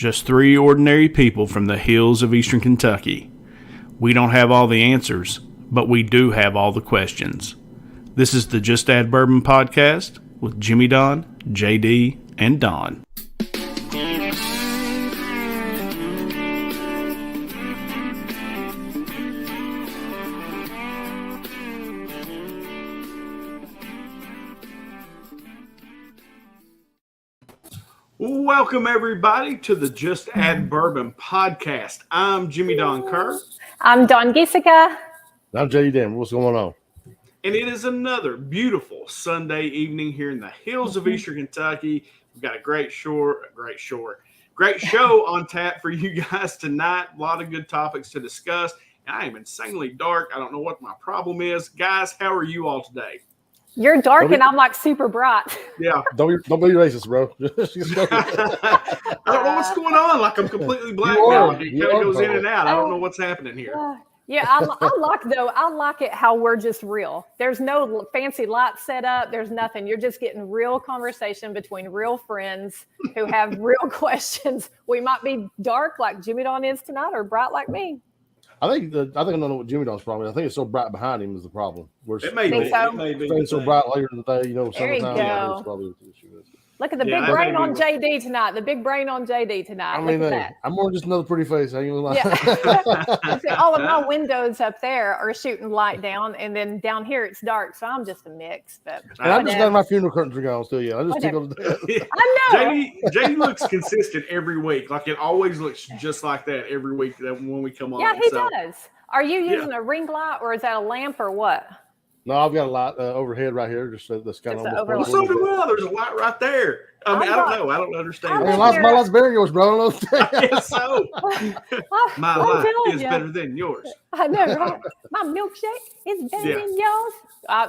Just three ordinary people from the hills of eastern Kentucky. We don't have all the answers, but we do have all the questions. This is the Just Add Bourbon Podcast with Jimmy Don, JD, and Don. Welcome, everybody, to the Just Add Bourbon Podcast. I'm Jimmy Don Kerr. I'm Don Giesica. I'm JD Dan. What's going on? And it is another beautiful Sunday evening here in the hills of eastern Kentucky. We've got a great show on tap for you guys tonight. A lot of good topics to discuss. And I am insanely dark. I don't know what my problem is. Guys, how are you all today? You're dark and I'm like super bright. Yeah. Don't be racist, bro. I don't know what's going on. Like I'm completely black now. It kind of goes in and out. I don't know what's happening here. Yeah, I like it how we're just real. There's no fancy lights set up. There's nothing. You're just getting real conversation between real friends who have real questions. We might be dark like Jimmy Don is tonight or bright like me. I think I don't know what Jimmy Don's problem is. I think it's so bright behind him is the problem. It may be. So. It may be. It's so bright later in the day, There you sometimes. go. It's probably what the issue is. Look at the big brain on JD tonight. The big brain on JD tonight. I mean, Look at that. I'm more just another pretty face. I ain't gonna lie. Yeah. See, all of my windows up there are shooting light down, and then down here it's dark, so I'm just a mix. But And I'm just glad my funeral curtains are gone still. Yeah, I just tickled to death. I know. JD looks consistent every week. Like it always looks just like that every week when we come on. Yeah, he does. Are you using a ring light, or is that a lamp, or what? No, I've got a light overhead right here. Just that's kind of overhead. Well, so do I. There's a light right there. I mean, I don't know. I don't understand. My light's better than yours, bro. I guess so. My light is better than yours. I know, right? My milkshake is better than yours.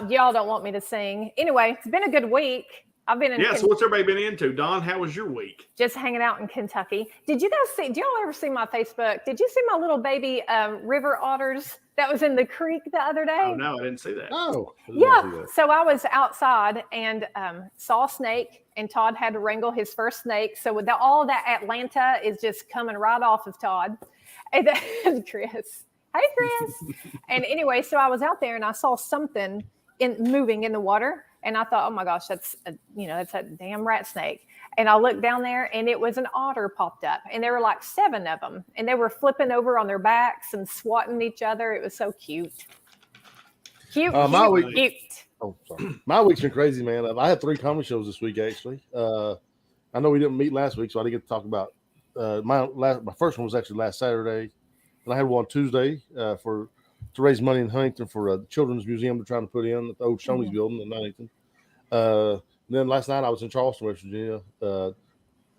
Y'all don't want me to sing. Anyway, it's been a good week. I've been in. Yeah. So what's everybody been into? Don, how was your week? Just hanging out in Kentucky. Did you guys see? Do y'all ever see my Facebook? Did you see my little baby river otters that was in the creek the other day? Oh no, I didn't see that. Oh, yeah. So I was outside and saw a snake, and Todd had to wrangle his first snake. So with all that Atlanta is just coming right off of Todd. And Chris, hey Chris. And anyway, so I was out there and I saw something moving in the water. And I thought, oh my gosh, that's a damn rat snake. And I looked down there and it was an otter popped up. And there were like 7 of them. And they were flipping over on their backs and swatting each other. It was so cute. Cute. Oh, sorry. My week's been crazy, man. I had 3 comedy shows this week, actually. I know we didn't meet last week, so I didn't get to talk about my first one was actually last Saturday. And I had one Tuesday to raise money in Huntington for a children's museum they're trying to put in at the old Shoney's building in Huntington. Then last night I was in Charleston, West Virginia,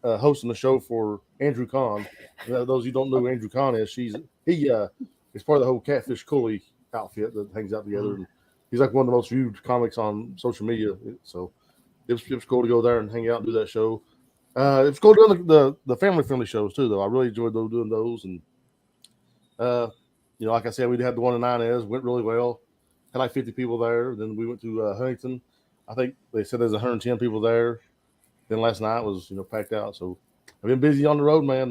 hosting a show for Andrew Kahn. Those of you who don't know who Andrew Kahn is, he is part of the whole Catfish Cooley outfit that hangs out together. And he's like one of the most viewed comics on social media. So it was cool to go there and hang out and do that show. It was cool doing the family friendly shows too, though. I really enjoyed doing those. And like I said, we had the one in Inez, went really well. Had like 50 people there. Then we went to Huntington. I think they said there's 110 people there. Then last night was, packed out. So I've been busy on the road, man,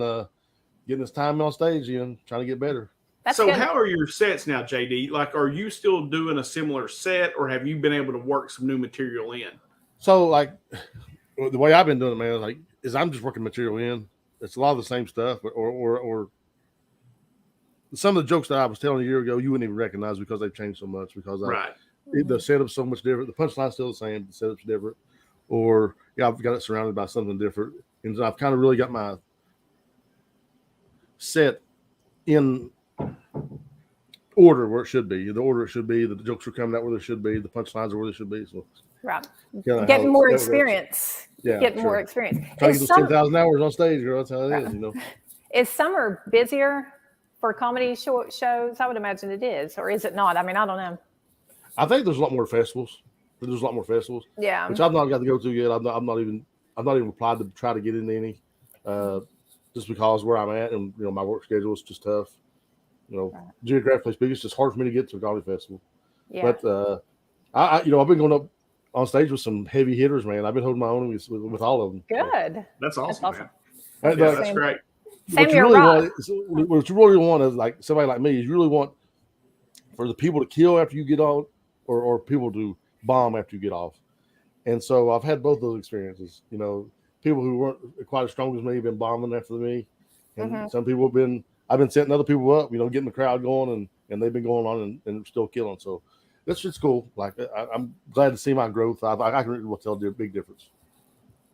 getting this time on stage and trying to get better. So how are your sets now, JD? Like, are you still doing a similar set or have you been able to work some new material in? So, like, the way I've been doing it, man, is I'm just working material in. It's a lot of the same stuff, or some of the jokes that I was telling a year ago, you wouldn't even recognize because they've changed so much. Because the setup's so much different. The punchline's still the same. The setup's different. Or I've got it surrounded by something different, and so I've kind of really got my set in order where it should be. The order it should be. The jokes are coming out where they should be. The punchlines are where they should be. So right, getting more experience. Yeah, getting more experience. Trying to get those 10,000 hours on stage, girl. That's how it is. Is summer busier for comedy shows? I would imagine it is, or is it not? I mean, I don't know. I think there's a lot more festivals. Yeah, which I've not got to go to yet. I'm not even applied to try to get into any, just because where I'm at and my work schedule is just tough. Geographically speaking, it's just hard for me to get to a comedy festival. Yeah. But I've been going up on stage with some heavy hitters, man. I've been holding my own with all of them. Good. That's awesome. Man. That's great. Sam, what you you're really right. want is, what you really want is like somebody like me. You really want for the people to kill after you get off, or people to bomb after you get off. And so I've had both those experiences. You know, people who weren't quite as strong as me have been bombing after me, and some people have been. I've been setting other people up. You know, getting the crowd going, and they've been going on and still killing. So that's just cool. Like I'm glad to see my growth. I can really tell a big difference.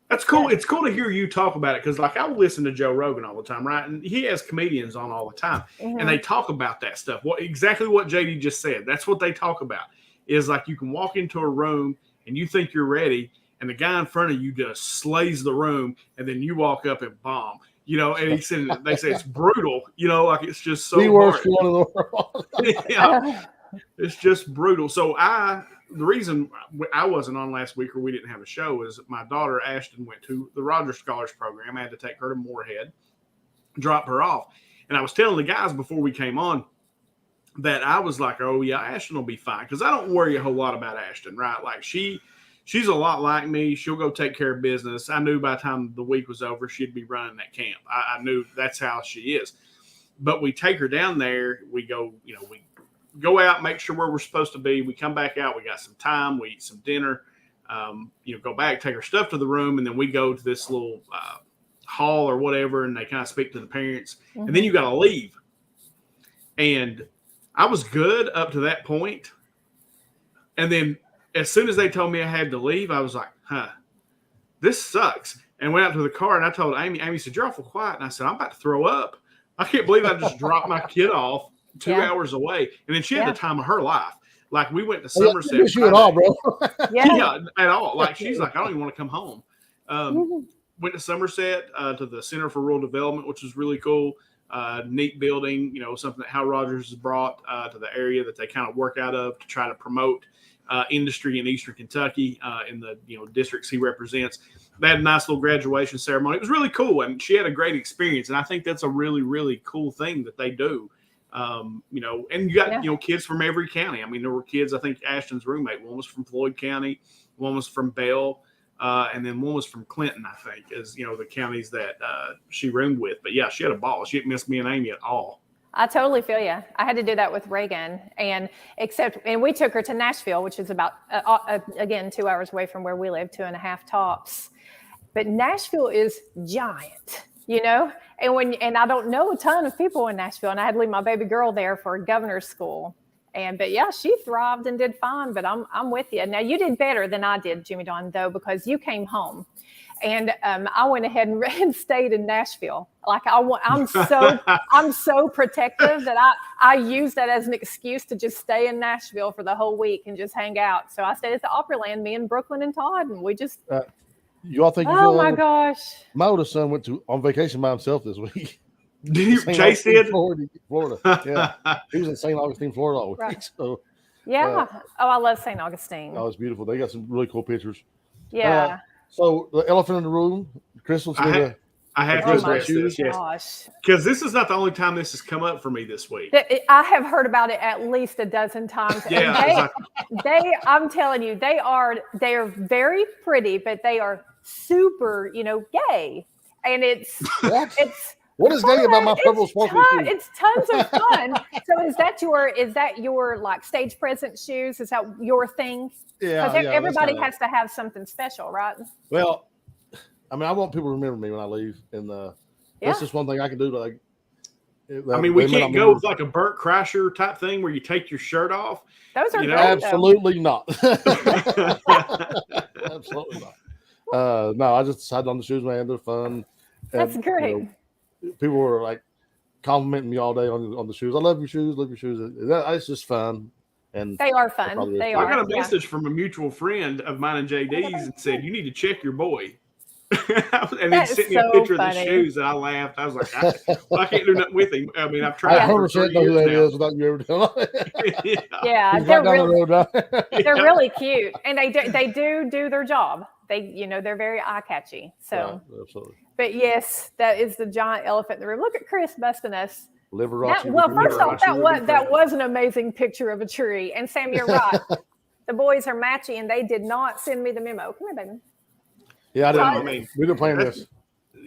That's cool. It's cool to hear you talk about it because, like, I listen to Joe Rogan all the time, right? And he has comedians on all the time, and they talk about that stuff. Exactly what JD just said. That's what they talk about. Is like you can walk into a room and you think you're ready, and the guy in front of you just slays the room, and then you walk up and bomb. You know, and he said they say it's brutal. You know, like it's just so the worst hard. one in the world. Yeah, it's just brutal. So the reason I wasn't on last week or we didn't have a show is my daughter Ashton went to the Rogers Scholars Program. I had to take her to Moorhead, drop her off. And I was telling the guys before we came on that I was like, oh, yeah, Ashton will be fine. Because I don't worry a whole lot about Ashton, right? Like she's a lot like me. She'll go take care of business. I knew by the time the week was over, she'd be running that camp. I knew that's how she is. But we take her down there. We go, we go out, make sure where we're supposed to be. We come back out. We got some time. We eat some dinner. Go back, take our stuff to the room, and then we go to this little hall or whatever, and they kind of speak to the parents. And then you got to leave. And I was good up to that point. And then as soon as they told me I had to leave, I was like, this sucks. And went out to the car, and I told Amy. Amy said, you're awful quiet. And I said, I'm about to throw up. I can't believe I just dropped my kid off 2 hours away. And then she had the time of her life. Like we went to Somerset. You at all, bro. Yeah, at all. Like she's like, I don't even want to come home. Went to Somerset to the Center for Rural Development, which was really cool. Neat building, something that Hal Rogers has brought to the area that they kind of work out of to try to promote industry in Eastern Kentucky in the districts he represents. They had a nice little graduation ceremony. It was really cool, and she had a great experience. And I think that's a really, really cool thing that they do. And you got kids from every county. I mean, there were kids. I think Ashton's roommate, one was from Floyd County, one was from Bell, and then one was from Clinton. I think is the counties that she roomed with. But yeah, she had a ball. She didn't miss me and Amy at all. I totally feel you. I had to do that with Reagan, and we took her to Nashville, which is about again 2 hours away from where we live, 2.5 tops. But Nashville is giant, and I don't know a ton of people in Nashville, and I had to leave my baby girl there for governor's school. But yeah, she thrived and did fine. But I'm with you. Now you did better than I did, Jimmy Don, though, because you came home. And I went ahead and stayed in Nashville. Like I'm so protective that I use that as an excuse to just stay in Nashville for the whole week and just hang out. So I stayed at the Opryland, me and Brooklyn and Todd, and we just. You all think? Oh my gosh! My oldest son went on vacation by himself this week. Chase did? Florida. Yeah, he was in St. Augustine, Florida all week. Right. So. Yeah. I love St. Augustine. Oh, it's beautiful. They got some really cool pictures. Yeah. So the elephant in the room, Crystal's going I have to address this, yes. Because this is not the only time this has come up for me this week. I have heard about it at least a dozen times. Yeah, I'm telling you, they are very pretty, but they are super, gay, and it's what is gay about my purple sparkly shoes? It's tons of fun. So is that your like stage presence shoes? Is that your thing? Yeah, because everybody has to have something special, right? Well, I mean, I want people to remember me when I leave, and that's just one thing I can do. We can't go with like a Burt Kreischer type thing where you take your shirt off. Those are great, absolutely not. Absolutely not. No, I just decided on the shoes, man. They're fun. That's great. People were like complimenting me all day on the shoes. I love your shoes. Love your shoes. It's just fun. And they are fun. They are. I got a message from a mutual friend of mine and JD's and said, you need to check your boy. And he sent me a picture of the shoes, and I laughed. I was like, I can't do nothing with him. I mean, I've tried. I 100% know who that is without you ever telling me. Yeah, they're really cute, and they do their job. They're very eye catchy. So, absolutely. But yes, that is the giant elephant in the room. Look at Chris busting us. First off, that was an amazing picture of a tree. And Sam, you're right. The boys are matchy, and they did not send me the memo. Come here, baby. Yeah, I didn't. We didn't plan this.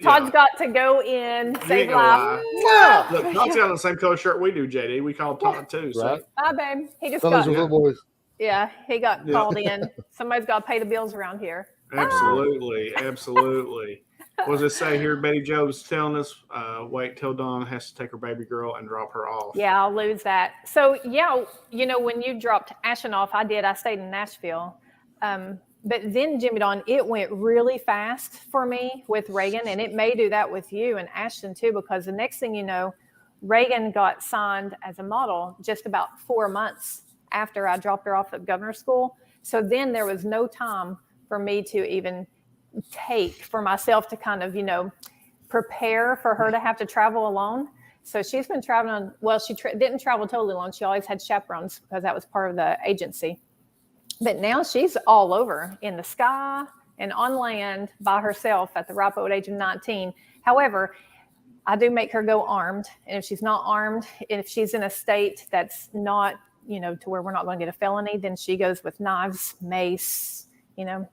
Todd's got to go in, save life. Yeah. Look, Todd's got on the same color shirt we do, JD. We call Todd too. So. Right. Bye, babe. He just Those got. are little boys. Yeah, he got called in. Somebody's got to pay the bills around here. Absolutely, absolutely. What does it say here? Betty Joe's telling us, wait till Dawn has to take her baby girl and drop her off. Yeah, I'll lose that. So, yeah, when you dropped Ashton off, I stayed in Nashville. But then, Jimmy Dawn, it went really fast for me with Reagan, and it may do that with you and Ashton too, because the next thing you know, Reagan got signed as a model just about 4 months after I dropped her off at governor's school. So then there was no time for me to even take for myself to kind of, prepare for her to have to travel alone. So she's been traveling. Well, she didn't travel totally alone. She always had chaperones because that was part of the agency. But now she's all over in the sky and on land by herself at the ripe old age of 19. However, I do make her go armed. And if she's not armed, if she's in a state that's not, to where we're not going to get a felony, then she goes with knives, mace.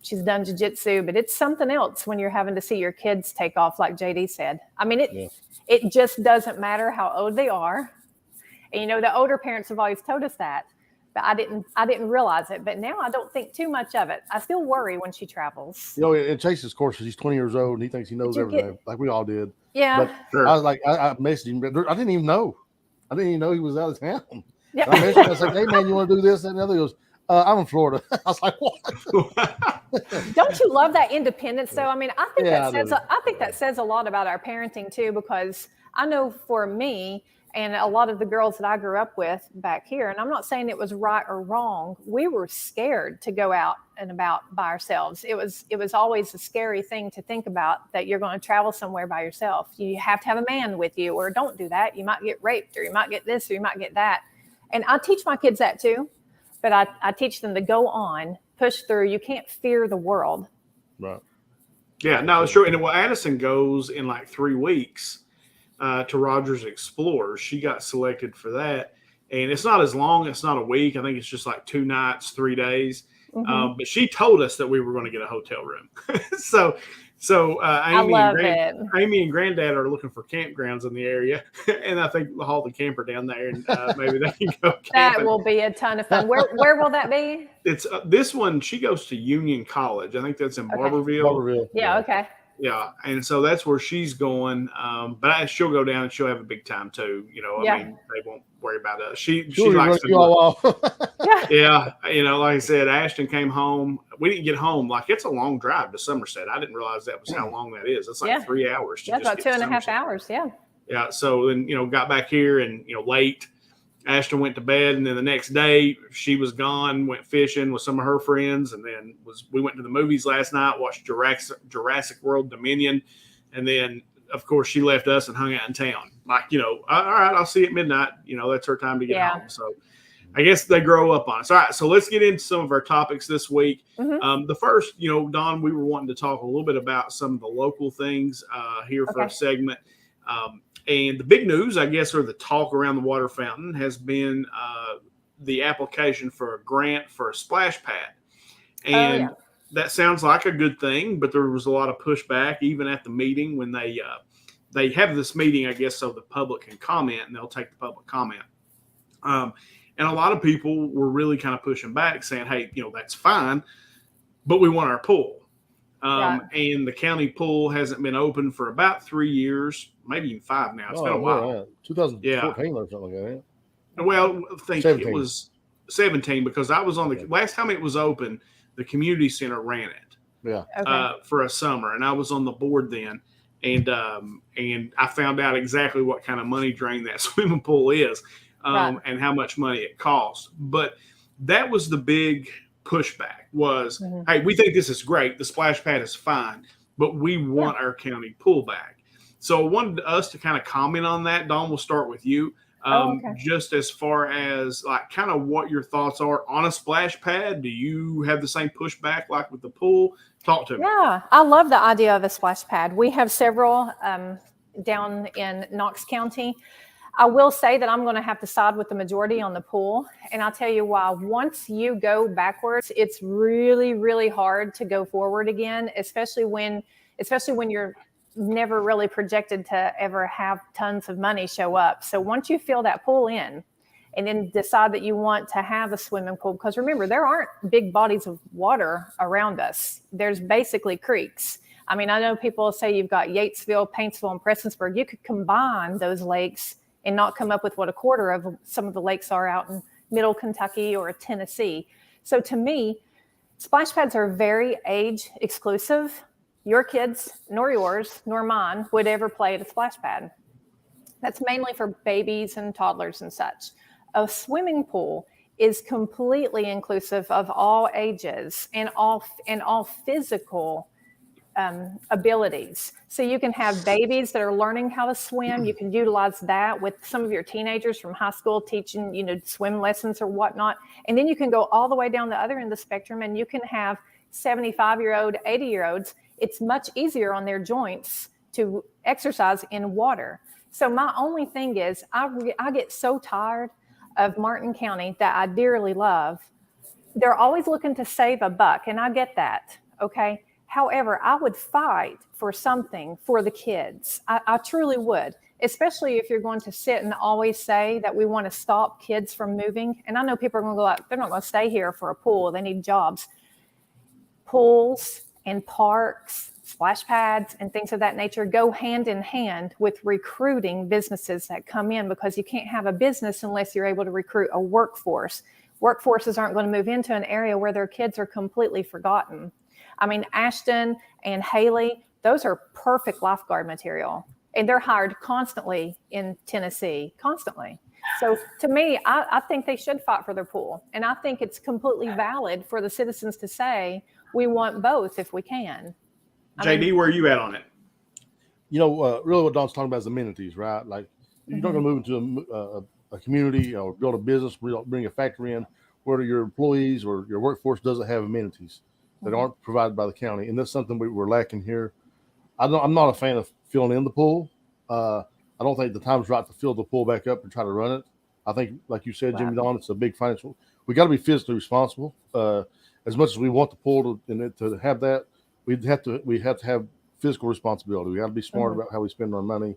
She's done jiu-jitsu, but it's something else when you're having to see your kids take off, like JD said. I mean, it just doesn't matter how old they are. And, the older parents have always told us that. But I didn't realize it. But now I don't think too much of it. I still worry when she travels. In Chase's course, he's 20 years old and he thinks he knows everything, like we all did. Yeah. But sure. I was like, I messaged him, but I didn't even know. I didn't even know he was out of town. Yeah. I messaged him. I was like, hey, man, you want to do this? And the other goes, I'm in Florida. I was like, what? Don't you love that independence, though? I mean, I think that says a lot about our parenting, too, because I know for me, and a lot of the girls that I grew up with back here, and I'm not saying it was right or wrong, we were scared to go out and about by ourselves. It was always a scary thing to think about, that you're going to travel somewhere by yourself. You have to have a man with you, or don't do that. You might get raped, or you might get this, or you might get that. And I teach my kids that too, but I teach them to go on, push through. You can't fear the world. Right. Yeah, no, it's true. And Addison goes in like 3 weeks. To Rogers Explorers. She got selected for that. And it's not as long. It's not a week. I think it's just like 2 nights, 3 days. Mm-hmm. But she told us that we were going to get a hotel room. So Amy and Granddad are looking for campgrounds in the area. And I think we'll haul the camper down there and maybe they can go camping. That will be a ton of fun. Where will that be? It's this one. She goes to Union College. I think that's in Barberville. Yeah, okay. Yeah, and so that's where she's going. But she'll go down and she'll have a big time too. I mean, they won't worry about us. She likes to off. Yeah, like I said, Ashton came home. We didn't get home. Like, it's a long drive to Somerset. I didn't realize that was how long that is. It's like 3 hours. Yeah, about 2.5 hours. Yeah. Yeah. So then, got back here and, late. Ashton went to bed, and then the next day she was gone, went fishing with some of her friends, and then we went to the movies last night, watched Jurassic World Dominion, and then, of course, she left us and hung out in town. Like, all right, I'll see you at midnight. That's her time to get home. So I guess they grow up on us. All right, so let's get into some of our topics this week. Mm-hmm. The first, Don, we were wanting to talk a little bit about some of the local things here for a segment. And the big news, I guess, or the talk around the water fountain has been the application for a grant for a splash pad. And that sounds like a good thing, but there was a lot of pushback even at the meeting when they have this meeting, I guess, so the public can comment, and they'll take the public comment. And a lot of people were really kind of pushing back saying, hey, that's fine, but we want our pool. And the county pool hasn't been open for about 3 years, maybe even 5 now. It's been a while. Yeah. 2014 or something like that. Well, I think 17. it was 17 because I was on the last time it was open, the community center ran it. Yeah. For a summer, and I was on the board then, and I found out exactly what kind of money drain that swimming pool is, and how much money it costs. But that was the big pushback was, hey, we think this is great. The splash pad is fine, but we want our county pool back. So I wanted us to kind of comment on that. Dawn, we'll start with you. Just as far as like kind of what your thoughts are on a splash pad. Do you have the same pushback like with the pool? Talk to me. Yeah, I love the idea of a splash pad. We have several down in Knox County. I will say that I'm going to have to side with the majority on the pool. And I'll tell you why. Once you go backwards, it's really, really hard to go forward again, especially when you're never really projected to ever have tons of money show up. So once you fill that pool in and then decide that you want to have a swimming pool, because remember, there aren't big bodies of water around us. There's basically creeks. I mean, I know people say you've got Yatesville, Paintsville, and Prestonsburg. You could combine those lakes and not come up with what a quarter of some of the lakes are out in middle Kentucky or Tennessee. So to me, splash pads are very age exclusive. Your kids, nor yours, nor mine, would ever play at a splash pad. That's mainly for babies and toddlers and such. A swimming pool is completely inclusive of all ages and all physical abilities. So you can have babies that are learning how to swim. You can utilize that with some of your teenagers from high school teaching, swim lessons or whatnot. And then you can go all the way down the other end of the spectrum, and you can have 75-year-old, 80-year-olds. It's much easier on their joints to exercise in water. So my only thing is I get so tired of Martin County that I dearly love. They're always looking to save a buck, and I get that, okay? However, I would fight for something for the kids. I truly would, especially if you're going to sit and always say that we want to stop kids from moving. And I know people are going to go out, they're not going to stay here for a pool. They need jobs. Pools and parks, splash pads, and things of that nature go hand in hand with recruiting businesses that come in, because you can't have a business unless you're able to recruit a workforce. Workforces aren't going to move into an area where their kids are completely forgotten. I mean, Ashton and Haley, those are perfect lifeguard material. And they're hired constantly in Tennessee, constantly. So to me, I think they should fight for their pool. And I think it's completely valid for the citizens to say, we want both if we can. JD, where are you at on it? Really what Don's talking about is amenities, right? Like, you're not going to move into a community or build a business, bring a factory in where your employees or your workforce doesn't have amenities that aren't provided by the county. And that's something we're lacking here. I'm not a fan of filling in the pool. I don't think the time's right to fill the pool back up and try to run it. I think, like you said, Jimmy Don, it's a big financial. We got to be physically responsible. As much as we want the pool to have that, we have to have physical responsibility. We got to be smart about how we spend our money.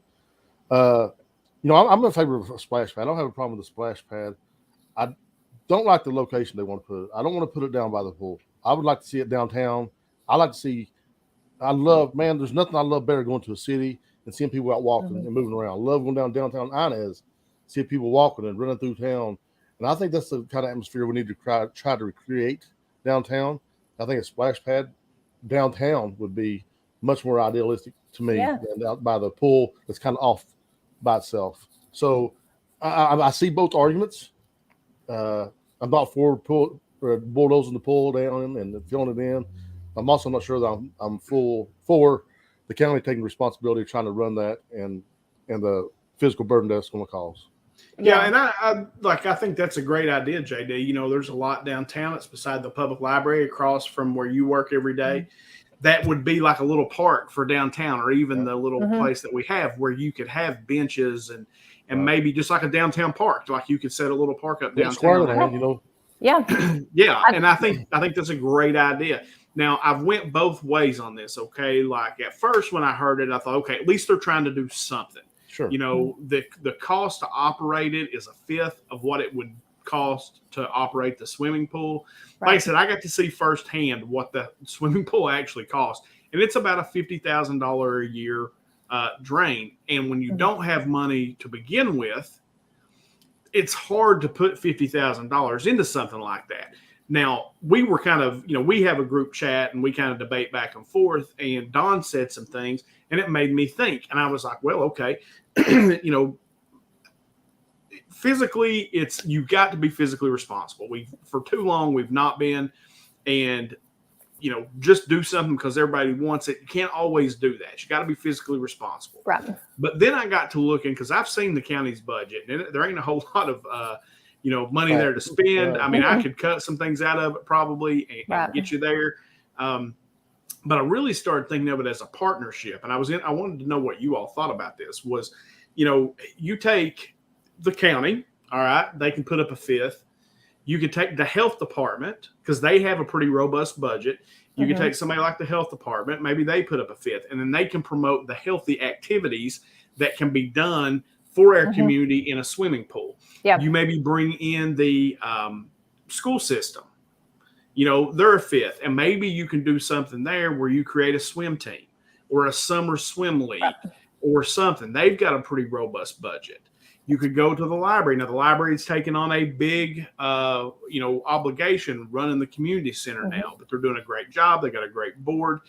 I'm in favor of a splash pad. I don't have a problem with the splash pad. I don't like the location they want to put it. I don't want to put it down by the pool. I would like to see it downtown. There's nothing I love better going to a city and seeing people out walking and moving around. I love going downtown Inez, seeing people walking and running through town. And I think that's the kind of atmosphere we need to try to recreate downtown. I think a splash pad downtown would be much more idealistic to me than out by the pool that's kind of off by itself. So I see both arguments. I'm not for bulldozing the pool down and filling it in. I'm also not sure that I'm full for the county taking responsibility of trying to run that and the physical burden that's going to cause. Yeah, and I think that's a great idea, JD. There's a lot downtown. It's beside the public library across from where you work every day. That would be like a little park for downtown, or even the little place that we have where you could have benches and maybe just like a downtown park, like you could set a little park up downtown. Yeah, and I think that's a great idea. Now, I've went both ways on this, okay? Like, at first when I heard it, I thought, okay, at least they're trying to do something. Sure. The cost to operate it is a fifth of what it would cost to operate the swimming pool. Right. Like I said, I got to see firsthand what the swimming pool actually costs, and it's about a $50,000 a year drain. And when you don't have money to begin with, it's hard to put $50,000 into something like that. Now, we were kind of, we have a group chat and we kind of debate back and forth, and Don said some things and it made me think. And I was like, well, okay, physically, you've got to be physically responsible. For too long, we've not been, and, just do something because everybody wants it. You can't always do that. You got to be physically responsible. Right. But then I got to looking, because I've seen the county's budget, and there ain't a whole lot of, money there to spend. I mean, I could cut some things out of it probably and get you there. But I really started thinking of it as a partnership. And I wanted to know what you all thought about this was, you take the county, all right, they can put up a fifth. You could take the health department because they have a pretty robust budget. You could take somebody like the health department, maybe they put up a fifth, and then they can promote the healthy activities that can be done for our community in a swimming pool. Yeah. You maybe bring in the school system. They're a fifth, and maybe you can do something there where you create a swim team or a summer swim league or something. They've got a pretty robust budget. You could go to the library. Now, the library is taking on a big, obligation running the community center now, but they're doing a great job. They got a great board.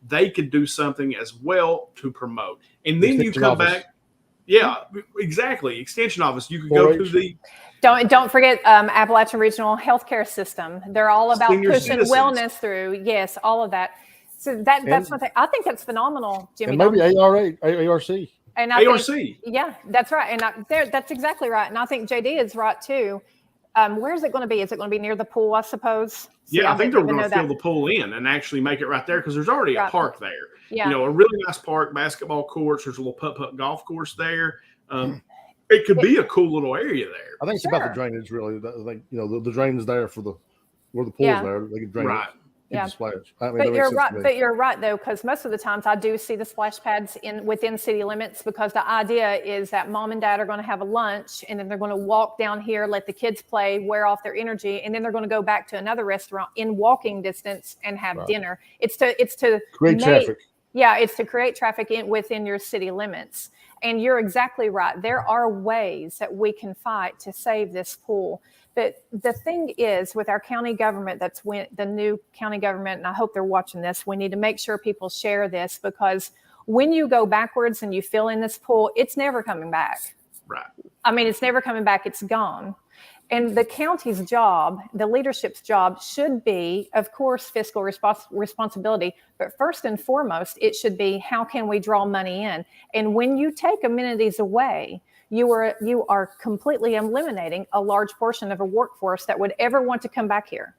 They could do something as well to promote. And then you come back. Yeah, exactly. Extension office. You could go to the. Don't forget Appalachian Regional Healthcare System. They're all about pushing wellness through. Yes, all of that. So that's one thing. I think that's phenomenal, Jimmy. And maybe ARC. And ARC. Yeah, that's right. And that's exactly right. And I think JD is right too. Where is it going to be? Is it going to be near the pool, I suppose? I think they're going to fill the pool in and actually make it right there because there's already a park there. Yeah. A really nice park, basketball courts. There's a little putt-putt golf course there. It could be a cool little area there. I think it's about the drainage, really. I think, the drain is there where the pool's there. They can drain it. Yeah. Splash. But you're right. But you're right though, because most of the times I do see the splash pads within city limits because the idea is that mom and dad are going to have a lunch and then they're going to walk down here, let the kids play, wear off their energy, and then they're going to go back to another restaurant in walking distance and have dinner. It's to create traffic. Yeah, it's to create traffic within your city limits. And you're exactly right. There are ways that we can fight to save this pool. But the thing is, with our county government, the new county government, and I hope they're watching this, we need to make sure people share this because when you go backwards and you fill in this pool, it's never coming back. Right. I mean, it's never coming back. It's gone. And the county's job, the leadership's job should be, of course, fiscal responsibility. But first and foremost, it should be how can we draw money in? And when you take amenities away, you are completely eliminating a large portion of a workforce that would ever want to come back here.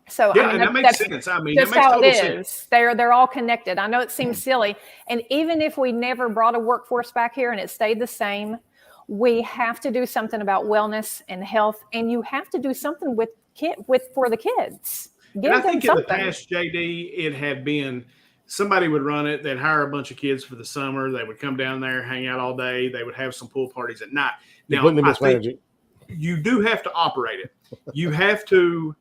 So and that makes sense. I mean, that's that makes how total it is. sense. They're all connected. I know it seems silly, and even if we never brought a workforce back here and it stayed the same, we have to do something about wellness and health, and you have to do something for the kids. And I think in the past, JD, it had been. Somebody would run it. They'd hire a bunch of kids for the summer. They would come down there, hang out all day. They would have some pool parties at night. Now, I think you do have to operate it. You have to,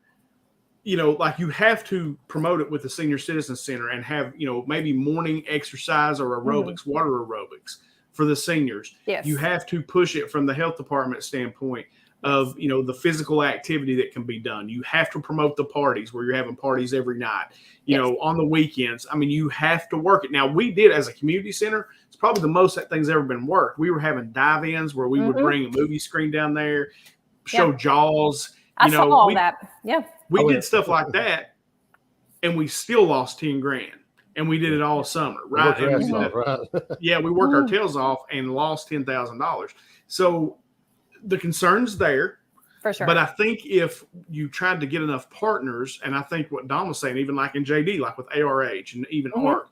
you have to promote it with the Senior Citizen Center and have, maybe morning exercise or aerobics, water aerobics for the seniors. Yes. You have to push it from the health department standpoint of, the physical activity that can be done. You have to promote the parties where you're having parties every night, on the weekends. I mean, you have to work it. Now, we did as a community center. It's probably the most that thing's ever been worked. We were having dive-ins where we would bring a movie screen down there, show Jaws. I saw all that. Yeah. We did stuff like that, and we still lost $10,000. And we did it all summer, right? We worked our tails off and lost $10,000. So the concern's there. For sure. But I think if you tried to get enough partners, and I think what Don was saying, even like in JD, like with ARH and even ARC,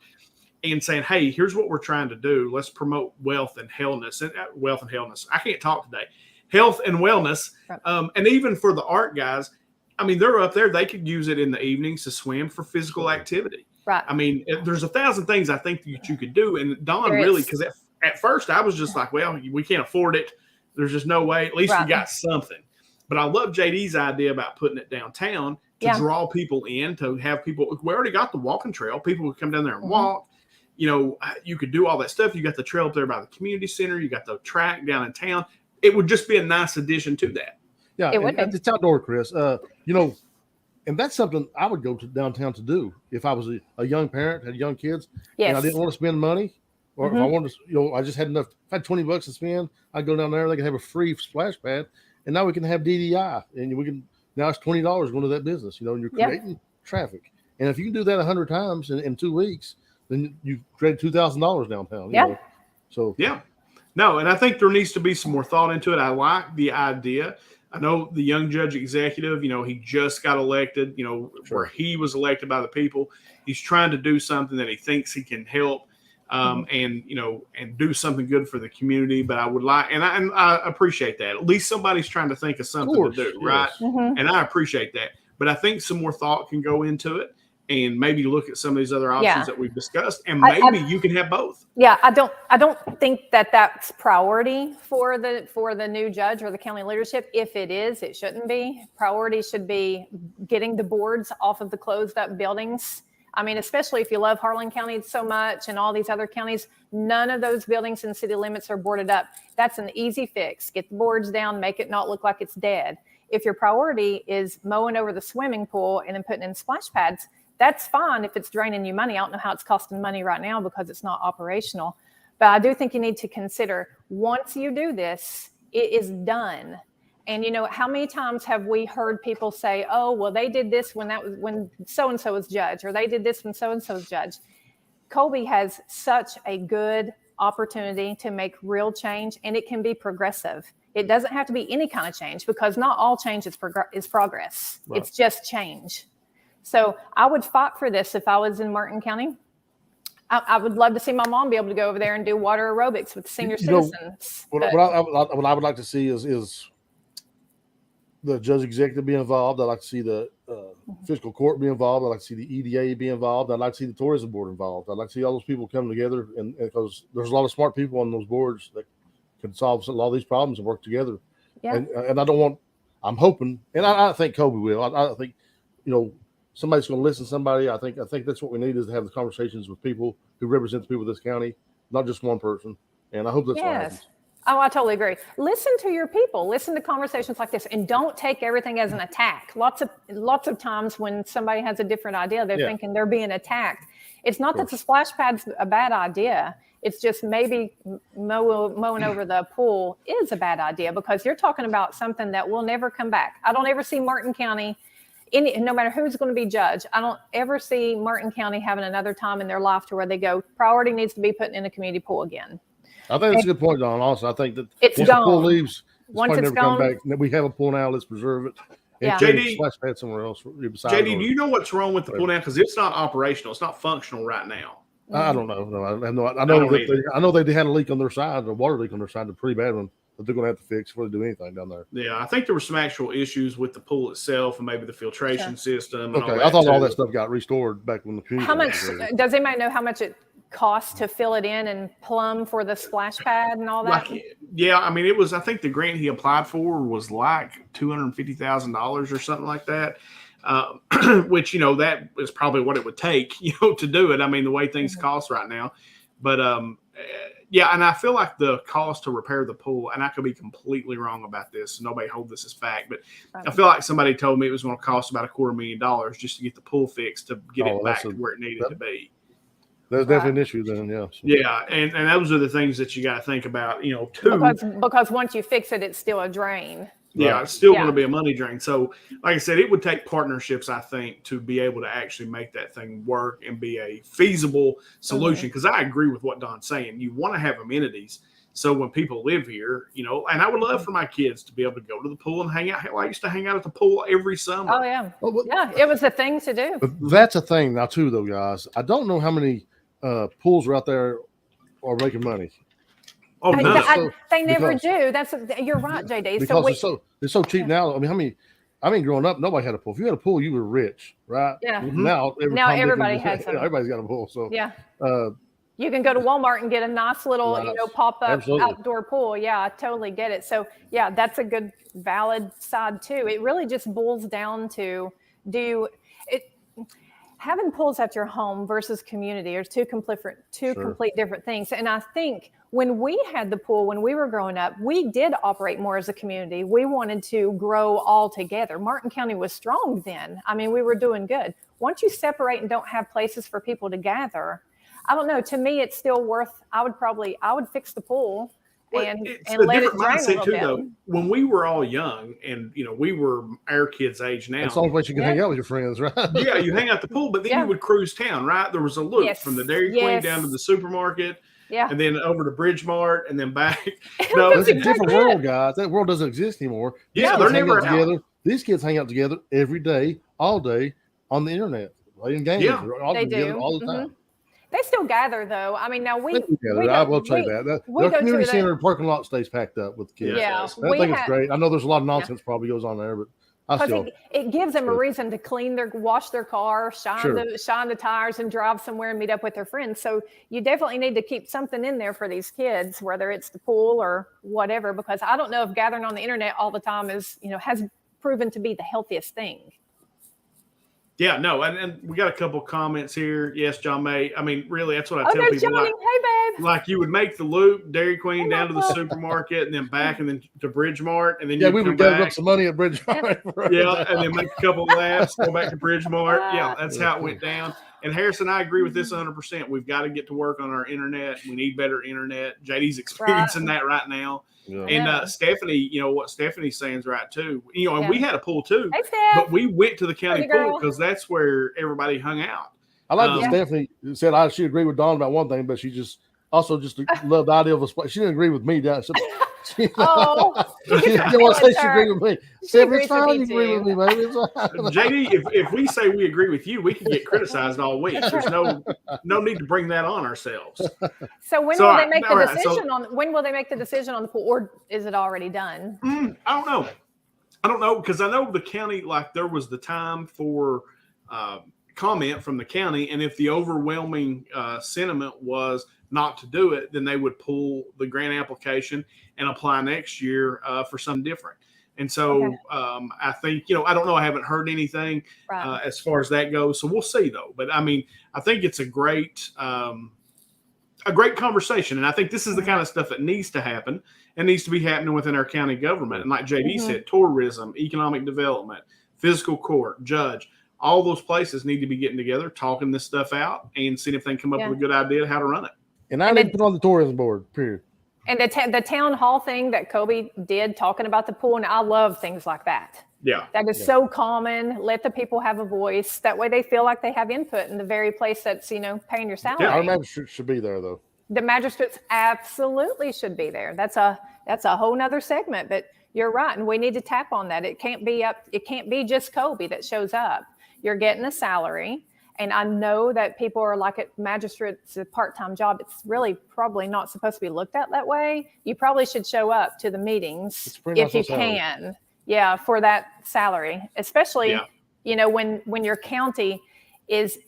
and saying, hey, here's what we're trying to do. Let's promote wealth and wellness. I can't talk today. Health and wellness. Right. And even for the ARC guys, I mean, they're up there. They could use it in the evenings to swim for physical activity. Right. I mean, there's 1,000 things I think that you could do. And Don really, because at first I was just like, well, we can't afford it. There's just no way. At least we got something. But I love JD's idea about putting it downtown to draw people in, to have people. We already got the walking trail. People would come down there and walk. You could do all that stuff. You got the trail up there by the community center. You got the track down in town. It would just be a nice addition to that. Yeah, it's outdoor, Chris. And that's something I would go to downtown to do if I was a young parent, had young kids, and I didn't want to spend money. Or if I wanted to, I just had enough. If I had $20 to spend, I'd go down there. They could have a free splash pad, and now we can have DDI, and we can. Now it's $20 going to that business, and you're creating traffic. And if you can do that 100 times in 2 weeks, then you create $2,000 downtown. No, and I think there needs to be some more thought into it. I like the idea. I know the young judge executive, he just got elected, where he was elected by the people. He's trying to do something that he thinks he can help and do something good for the community. But I would like, and I appreciate that. At least somebody's trying to think of something to do, right? Mm-hmm. And I appreciate that. But I think some more thought can go into it, and maybe look at some of these other options that we've discussed, and maybe you can have both. Yeah, I don't think that's priority for the new judge or the county leadership. If it is, it shouldn't be. Priority should be getting the boards off of the closed up buildings. I mean, especially if you love Harlan County so much and all these other counties, none of those buildings in city limits are boarded up. That's an easy fix. Get the boards down, make it not look like it's dead. If your priority is mowing over the swimming pool and then putting in splash pads, that's fine if it's draining you money. I don't know how it's costing money right now because it's not operational. But I do think you need to consider, once you do this, it is done. And how many times have we heard people say, oh, well, they did this when so-and-so was judge, or they did this when so-and-so was judge. Colby has such a good opportunity to make real change, and it can be progressive. It doesn't have to be any kind of change, because not all change is progress. Right. It's just change. So I would fight for this if I was in Martin County. I would love to see my mom be able to go over there and do water aerobics with senior citizens. What I would like to see is the judge executive be involved. I'd like to see the fiscal court be involved. I'd like to see the EDA be involved. I'd like to see the tourism board involved. I'd like to see all those people come together, and because there's a lot of smart people on those boards that can solve a lot of these problems and work together. Yeah. And I don't want. I'm hoping, and I think Colby will. I think somebody's going to listen to somebody. I think that's what we need, is to have the conversations with people who represent the people of this county, not just one person. And I hope that's what happens. Oh, I totally agree. Listen to your people. Listen to conversations like this, and don't take everything as an attack. Lots of times when somebody has a different idea, they're thinking they're being attacked. It's not that the splash pad's a bad idea. It's just maybe mowing over the pool is a bad idea, because you're talking about something that will never come back. I don't ever see Martin County, no matter who's going to be judge, I don't ever see Martin County having another time in their life to where they go, priority needs to be putting in a community pool again. I think that's a good point, Don. Also, I think that once the pool leaves, once it's never gone, come back. We have a pool now. Let's preserve it. Yeah. JD, splash pad somewhere else. JD, do you know what's wrong with the pool now? Because it's not operational. It's not functional right now. I don't know. No, I have no. I know they had a leak on their side, a water leak on their side, a pretty bad one that they're going to have to fix before they do anything down there. Yeah, I think there were some actual issues with the pool itself and maybe the filtration system. And I thought all that stuff got restored back when the community. How much does anybody know how much it costs to fill it in and plumb for the splash pad and all that? I mean, it was. I think the grant he applied for was like $250,000 or something like that. Which that is probably what it would take, to do it. I mean, the way things cost right now, but and I feel like the cost to repair the pool, and I could be completely wrong about this, so nobody hold this as fact, but I feel like somebody told me it was going to cost about $250,000 just to get the pool fixed, to get it back to where it needed to be. That's definitely an issue then, yeah. So. Yeah, and those are the things that you got to think about, too. Because once you fix it, it's still a drain. Yeah, it's still going to be a money drain. So, like I said, it would take partnerships, I think, to be able to actually make that thing work and be a feasible solution. Because I agree with what Don's saying. You want to have amenities. So when people live here, and I would love for my kids to be able to go to the pool and hang out. Hell, I used to hang out at the pool every summer. Oh, yeah. It was a thing to do. But that's a thing now, too, though, guys. I don't know how many pools are out there are making money. Oh, no. They never do. You're right, JD. Because it's so cheap now. I mean, growing up, nobody had a pool. If you had a pool, you were rich, right? Yeah. Mm-hmm. Now everybody has some. Everybody's got a pool. So you can go to Walmart and get a nice little, pop-up outdoor pool. Yeah, I totally get it. So that's a good, valid side too. It really just boils down to having pools at your home versus community are two complete different things. And I think when we had the pool, when we were growing up, we did operate more as a community. We wanted to grow all together. Martin County was strong then. I mean, we were doing good. Once you separate and don't have places for people to gather, I don't know. To me, it's still worth. I would fix the pool. And let it drain a little bit. Though. When we were all young, and we were our kids' age now. That's the only place you can hang out with your friends, right? Yeah, you hang out at the pool, but then you would cruise town, right? There was a loop from the Dairy Queen down to the supermarket, and then over to Bridgemart, and then back. It's a different world, guys. That world doesn't exist anymore. They're never together. These kids hang out together every day, all day on the internet, playing games. Yeah, they do all the time. They still gather, though. I mean, now I will say that. The community center parking lot stays packed up with kids. Yeah, I think it's great. I know there's a lot of nonsense probably goes on there, but it gives them a reason to wash their car, shine the tires, and drive somewhere and meet up with their friends. So you definitely need to keep something in there for these kids, whether it's the pool or whatever, because I don't know if gathering on the internet all the time has proven to be the healthiest thing. Yeah, no, and we got a couple comments here. Yes, John May. I mean, really, that's what I tell people. Johnny. Hey, babe. Like you would make the loop, Dairy Queen down to the supermarket, and then back, and then to Bridgemart, and then we would gather up some money at Bridgemart. And then make a couple of laps, go back to Bridgemart. Yeah, that's how it went down. And Harrison, I agree with this 100%. We've got to get to work on our internet. We need better internet. JD's experiencing that right now. Yeah. And Stephanie, what Stephanie's saying is right too. And we had a pool too, but we went to the county pool because that's where everybody hung out. I like that Stephanie said she agreed with Dawn about one thing, but she just loved the idea of a spot. She didn't agree with me. She agreed with me. Stephanie, it's fine. You agree with me, baby. JD, if we say we agree with you, we can get criticized all week. There's no need to bring that on ourselves. So when will they make the decision on the pool, or is it already done? I don't know because I know the county, like there was the time for comment from the county, and if the overwhelming sentiment was not to do it, then they would pull the grant application and apply next year for something different. And so I think, I don't know. I haven't heard anything as far as that goes. So we'll see though. But I mean, I think it's a great conversation. And I think this is the kind of stuff that needs to happen and needs to be happening within our county government. And like JD said, tourism, economic development, fiscal court, judge, all those places need to be getting together, talking this stuff out and seeing if they can come up with a good idea of how to run it. And I need to put on the tourism board, period. And the town hall thing that Kobe did talking about the pool, and I love things like that. Yeah. That is so common. Let the people have a voice. That way they feel like they have input in the very place that's, paying your salary. Yeah, our magistrates should be there, though. The magistrates absolutely should be there. That's a whole nother segment, but you're right. And we need to tap on that. It can't be just Kobe that shows up. You're getting a salary. And I know that people are like, at magistrates, a part-time job. It's really probably not supposed to be looked at that way. You probably should show up to the meetings if you can. Yeah, for that salary, especially, when your county is,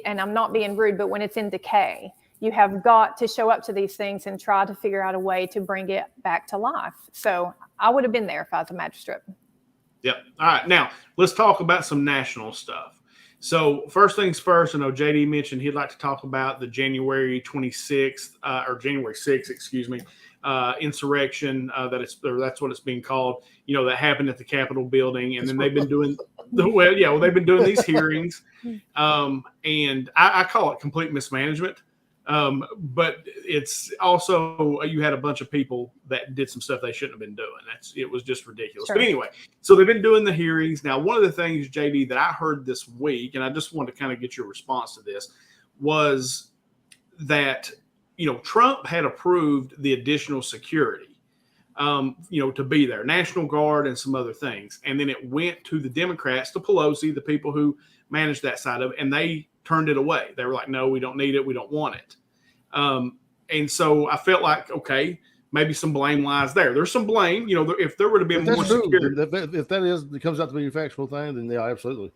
and I'm not being rude, but when it's in decay, you have got to show up to these things and try to figure out a way to bring it back to life. So I would have been there if I was a magistrate. Yep. All right. Now let's talk about some national stuff. So first things first, I know JD mentioned he'd like to talk about the January 26th or January 6th, insurrection. That's what it's being called. That happened at the Capitol building, and then they've been doing they've been doing these hearings, and I call it complete mismanagement. But it's also you had a bunch of people that did some stuff they shouldn't have been doing. It was just ridiculous. Sure. But anyway, so they've been doing the hearings. Now, one of the things, JD, that I heard this week, and I just wanted to kind of get your response to this, was that Trump had approved the additional security, to be there, National Guard and some other things, and then it went to the Democrats, to Pelosi, the people who managed that side of it, and they turned it away. They were like, no, we don't need it. We don't want it. And so I felt like, okay, maybe some blame lies there. There's some blame, if there would have been more security. If it comes out to be a factual thing, then yeah, absolutely.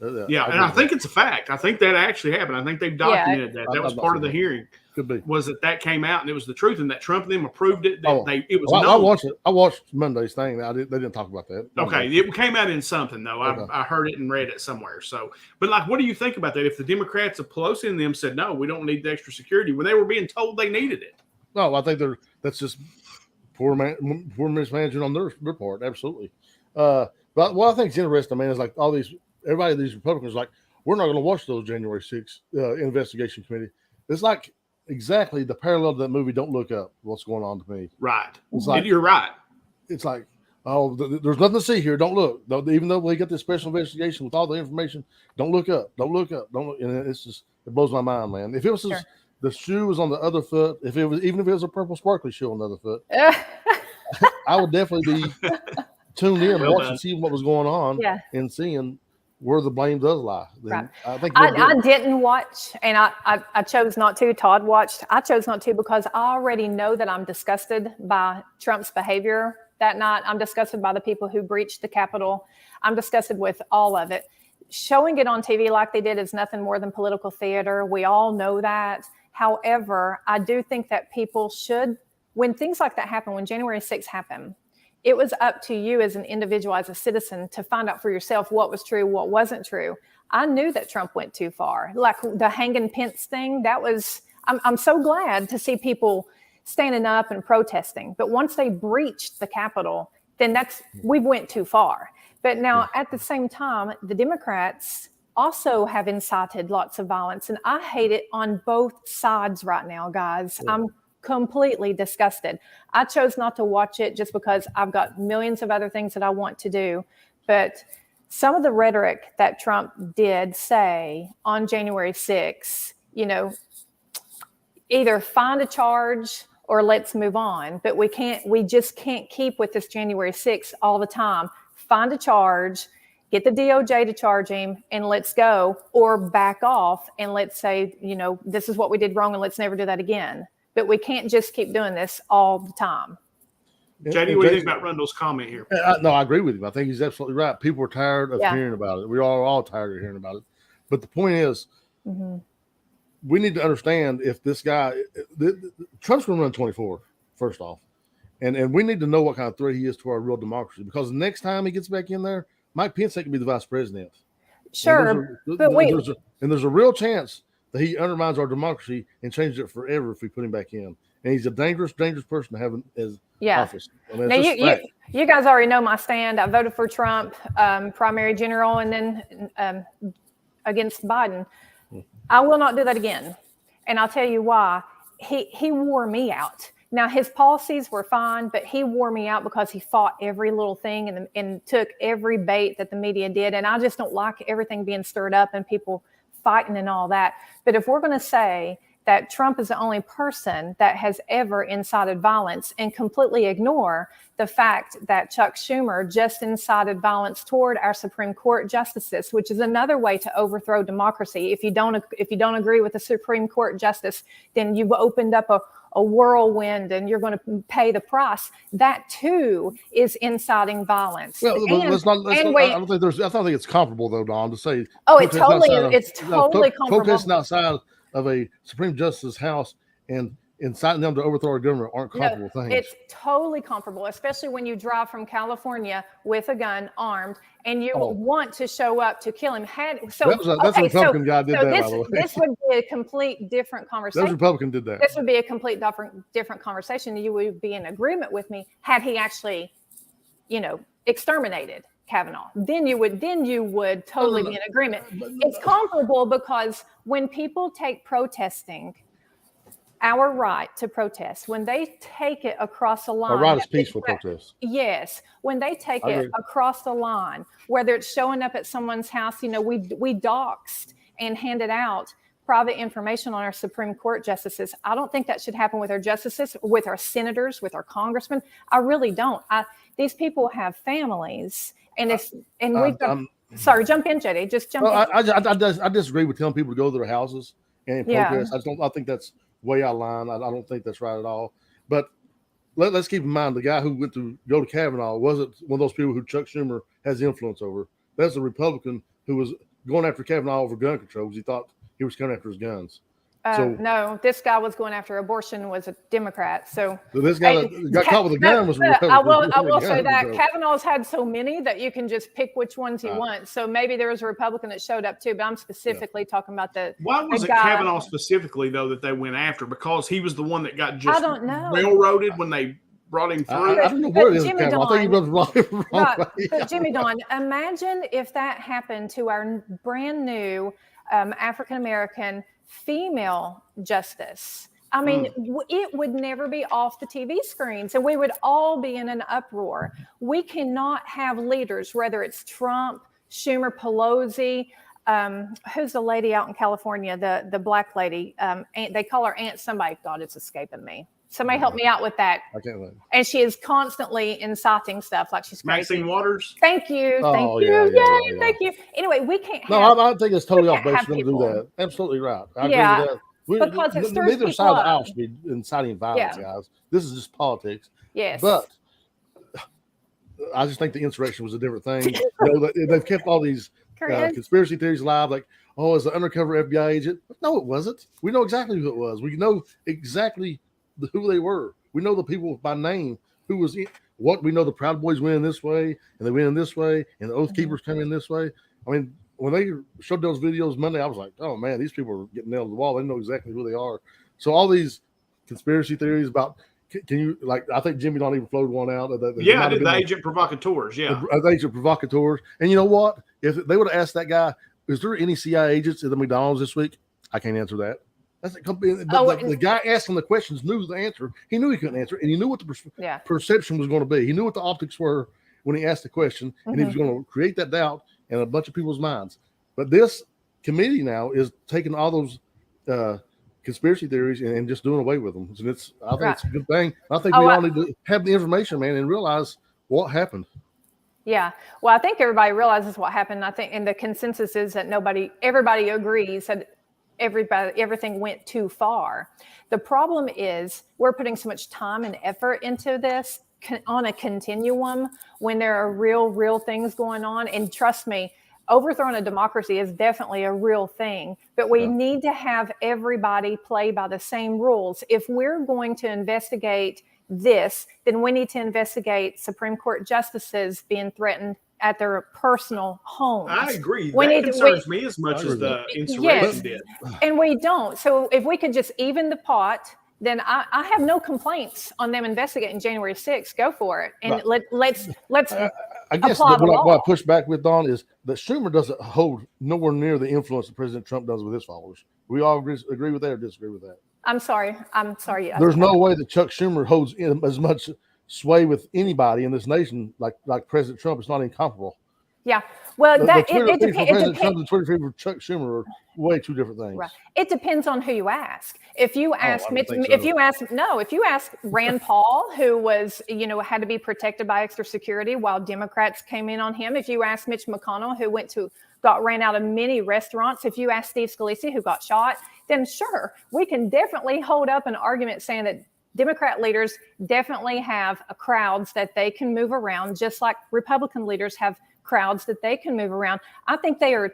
I think it's a fact. I think that actually happened. I think they've documented that. That was part of the hearing. Could be. Was that came out and it was the truth, and that Trump and them approved it. It was I watched it. I watched Monday's thing. They didn't talk about that. Okay, it came out in something though. Okay. I heard it and read it somewhere. So, but what do you think about that? If the Democrats of Pelosi and them said no, we don't need the extra security when they were being told they needed it. No, I think that's just poor mismanagement on their part. Absolutely. But what I think is interesting, man, is like everybody, these Republicans, like, we're not going to watch those January 6th investigation committee. It's like exactly the parallel to that movie, Don't Look Up, what's going on to me. Right. You're right. It's like, there's nothing to see here. Don't look. Even though we got this special investigation with all the information, don't look up. Don't look up. Don't look. And it blows my mind, man. If it was the shoe was on the other foot, even if it was a purple sparkly shoe on the other foot, I would definitely be tuned in and watching, see what was going on, and seeing where the blame does lie. Then Right. I think I didn't watch, and I chose not to. Todd watched. I chose not to because I already know that I'm disgusted by Trump's behavior that night. I'm disgusted by the people who breached the Capitol. I'm disgusted with all of it. Showing it on TV like they did is nothing more than political theater. We all know that. However, I do think that people should, when things like that happen, when January 6th happened, it was up to you as an individual, as a citizen, to find out for yourself what was true, what wasn't true. I knew that Trump went too far. Like the hanging Pence thing, that was, I'm so glad to see people standing up and protesting. But once they breached the Capitol, then we've went too far. But now at the same time, the Democrats also have incited lots of violence. And I hate it on both sides right now, guys. Yeah. I'm completely disgusted. I chose not to watch it just because I've got millions of other things that I want to do. But some of the rhetoric that Trump did say on January 6th, either find a charge or let's move on. But we just can't keep with this January 6th all the time. Find a charge, get the DOJ to charge him, and let's go, or back off and let's say, this is what we did wrong and let's never do that again. But we can't just keep doing this all the time. JD, what do you think about Rundle's comment here? No, I agree with him. I think he's absolutely right. People are tired of hearing about it. We are all tired of hearing about it. But the point is, we need to understand if this guy, Trump's going to run 24, first off. And we need to know what kind of threat he is to our real democracy. Because the next time he gets back in there, Mike Pence can be the vice president. Sure. There's a real chance that he undermines our democracy and changes it forever if we put him back in. And he's a dangerous, dangerous person to have as office. Now, you guys already know my stand. I voted for Trump, primary general, and then against Biden. I will not do that again. And I'll tell you why. He wore me out. Now, his policies were fine, but he wore me out because he fought every little thing and took every bait that the media did. And I just don't like everything being stirred up and people fighting and all that. But if we're going to say that Trump is the only person that has ever incited violence and completely ignore the fact that Chuck Schumer just incited violence toward our Supreme Court justices, which is another way to overthrow democracy. If you don't agree with the Supreme Court justice, then you've opened up a whirlwind and you're going to pay the price. That too is inciting violence. Well, I don't think it's comparable though, Don, to say. It's totally comparable. Protesting outside of a Supreme Justice's house and inciting them to overthrow our government aren't comparable things. It's totally comparable, especially when you drive from California with a gun, armed, and you want to show up to kill him. That's a Republican guy did that, by the way. This would be a complete different conversation. Those Republican did that. This would be a complete different conversation. You would be in agreement with me had he actually, exterminated Kavanaugh. Then you would totally be in agreement. It's comparable because when people take protesting, our right to protest, when they take it across the line. Our right is peaceful protest. Yes. When they take it across the line, whether it's showing up at someone's house, we doxed and handed out private information on our Supreme Court justices. I don't think that should happen with our justices, with our senators, with our congressmen. I really don't. These people have families, and we've got. Sorry, jump in, JD. Just jump in. I disagree with telling people to go to their houses and protest. I think that's way out of line. I don't think that's right at all. But let's keep in mind the guy who went to go to Kavanaugh wasn't one of those people who Chuck Schumer has influence over. That's a Republican who was going after Kavanaugh over gun control because he thought he was coming after his guns. No, this guy was going after abortion, was a Democrat. So this guy that got caught with a gun was a Republican. I will say that Kavanaugh's had so many that you can just pick which ones you want. So maybe there was a Republican that showed up too, but I'm specifically talking about the. Why was it Kavanaugh specifically though that they went after? Because he was the one that got just I don't know. railroaded when they brought him through. I don't know what it is. I think he was wrong. But Jimmy Don, imagine if that happened to our brand new African American female justice. I mean, it would never be off the TV screens and we would all be in an uproar. We cannot have leaders, whether it's Trump, Schumer, Pelosi, who's the lady out in California, the black lady, they call her Aunt somebody. God, it's escaping me. Somebody help me out with that. I can't wait. And she is constantly inciting stuff like she's crazy. Maxine Waters. Thank you. Oh, Thank you. yeah. Thank you. Anyway, we can't No, I think it's totally off base for them to do that. Absolutely right. I agree with that. Because it stirs neither people side of the up. aisle should be inciting violence, guys. This is just politics. Yes. But I just think the insurrection was a different thing. They've kept all these conspiracy theories alive, like, oh, it's an undercover FBI agent. No, it wasn't. We know exactly who it was. We know exactly who they were. We know the people by name, who was in what. We know the Proud Boys went in this way, and they went in this way, and the Oath Keepers came in this way. I mean, when they showed those videos Monday, I was like, oh man, these people are getting nailed to the wall. They know exactly who they are. So all these conspiracy theories about, can you, like, I think Jimmy Don even floated one out. I did the agent provocateurs. Yeah. The agent provocateurs. And you know what? If they would have asked that guy, is there any CIA agents at the McDonald's this week? I can't answer that. That's the guy asking the questions knew the answer. He knew he couldn't answer, and he knew what the perception was going to be. He knew what the optics were when he asked the question, and he was going to create that doubt in a bunch of people's minds. But this committee now is taking all those conspiracy theories and just doing away with them. And I think it's a good thing. I think we all need to have the information, man, and realize what happened. Yeah. Well, I think everybody realizes what happened. I think, and the consensus is that everybody agrees that everything went too far. The problem is we're putting so much time and effort into this on a continuum when there are real things going on. And trust me, overthrowing a democracy is definitely a real thing, but we need to have everybody play by the same rules. If we're going to investigate this, then we need to investigate Supreme Court justices being threatened at their personal homes. I agree. That concerns me as much as the insurrection did. And we don't. So if we could just even the pot, then I have no complaints on them investigating January 6th. Go for it. And let's I guess what I push back with, Don, is that Schumer doesn't hold nowhere near the influence that President Trump does with his followers. We all agree with that or disagree with that? I'm sorry. There's no way that Chuck Schumer holds in as much sway with anybody in this nation like President Trump. It's not incomparable. Yeah. Well, it depends. Trump and the Twitter feed for Chuck Schumer are way two different things. Right. It depends on who you ask. If you ask if you ask Rand Paul, who was, had to be protected by extra security while Democrats came in on him. If you ask Mitch McConnell, who got ran out of many restaurants. If you ask Steve Scalise, who got shot, then sure, we can definitely hold up an argument saying that Democrat leaders definitely have crowds that they can move around, just like Republican leaders have crowds that they can move around. I think they are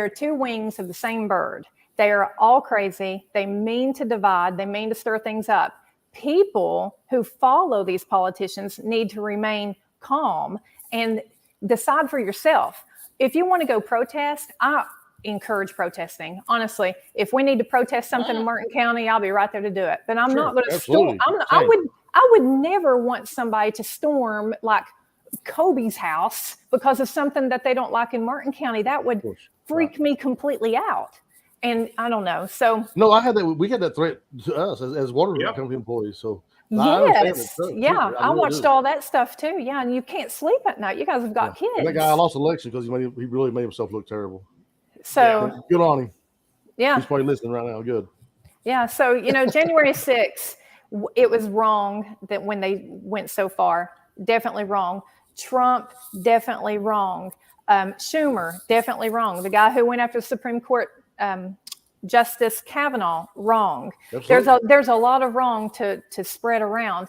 two wings of the same bird. They are all crazy. They mean to divide. They mean to stir things up. People who follow these politicians need to remain calm and decide for yourself. If you want to go protest, I encourage protesting. Honestly, if we need to protest something in Martin County, I'll be right there to do it. But I'm not going to storm. I would never want somebody to storm like Kobe's house because of something that they don't like in Martin County. That would freak me completely out. And I don't know. So no, we had that threat to us as water company employees. So yes, I watched all that stuff too. Yeah, and you can't sleep at night. You guys have got kids. And that guy lost the election because he really made himself look terrible. So good on him. Yeah, he's probably listening right now. Good. Yeah. So January 6th, it was wrong that when they went so far. Definitely wrong. Trump, definitely wrong. Schumer, definitely wrong. The guy who went after the Supreme Court, Justice Kavanaugh, wrong. Absolutely. There's a lot of wrong to spread around.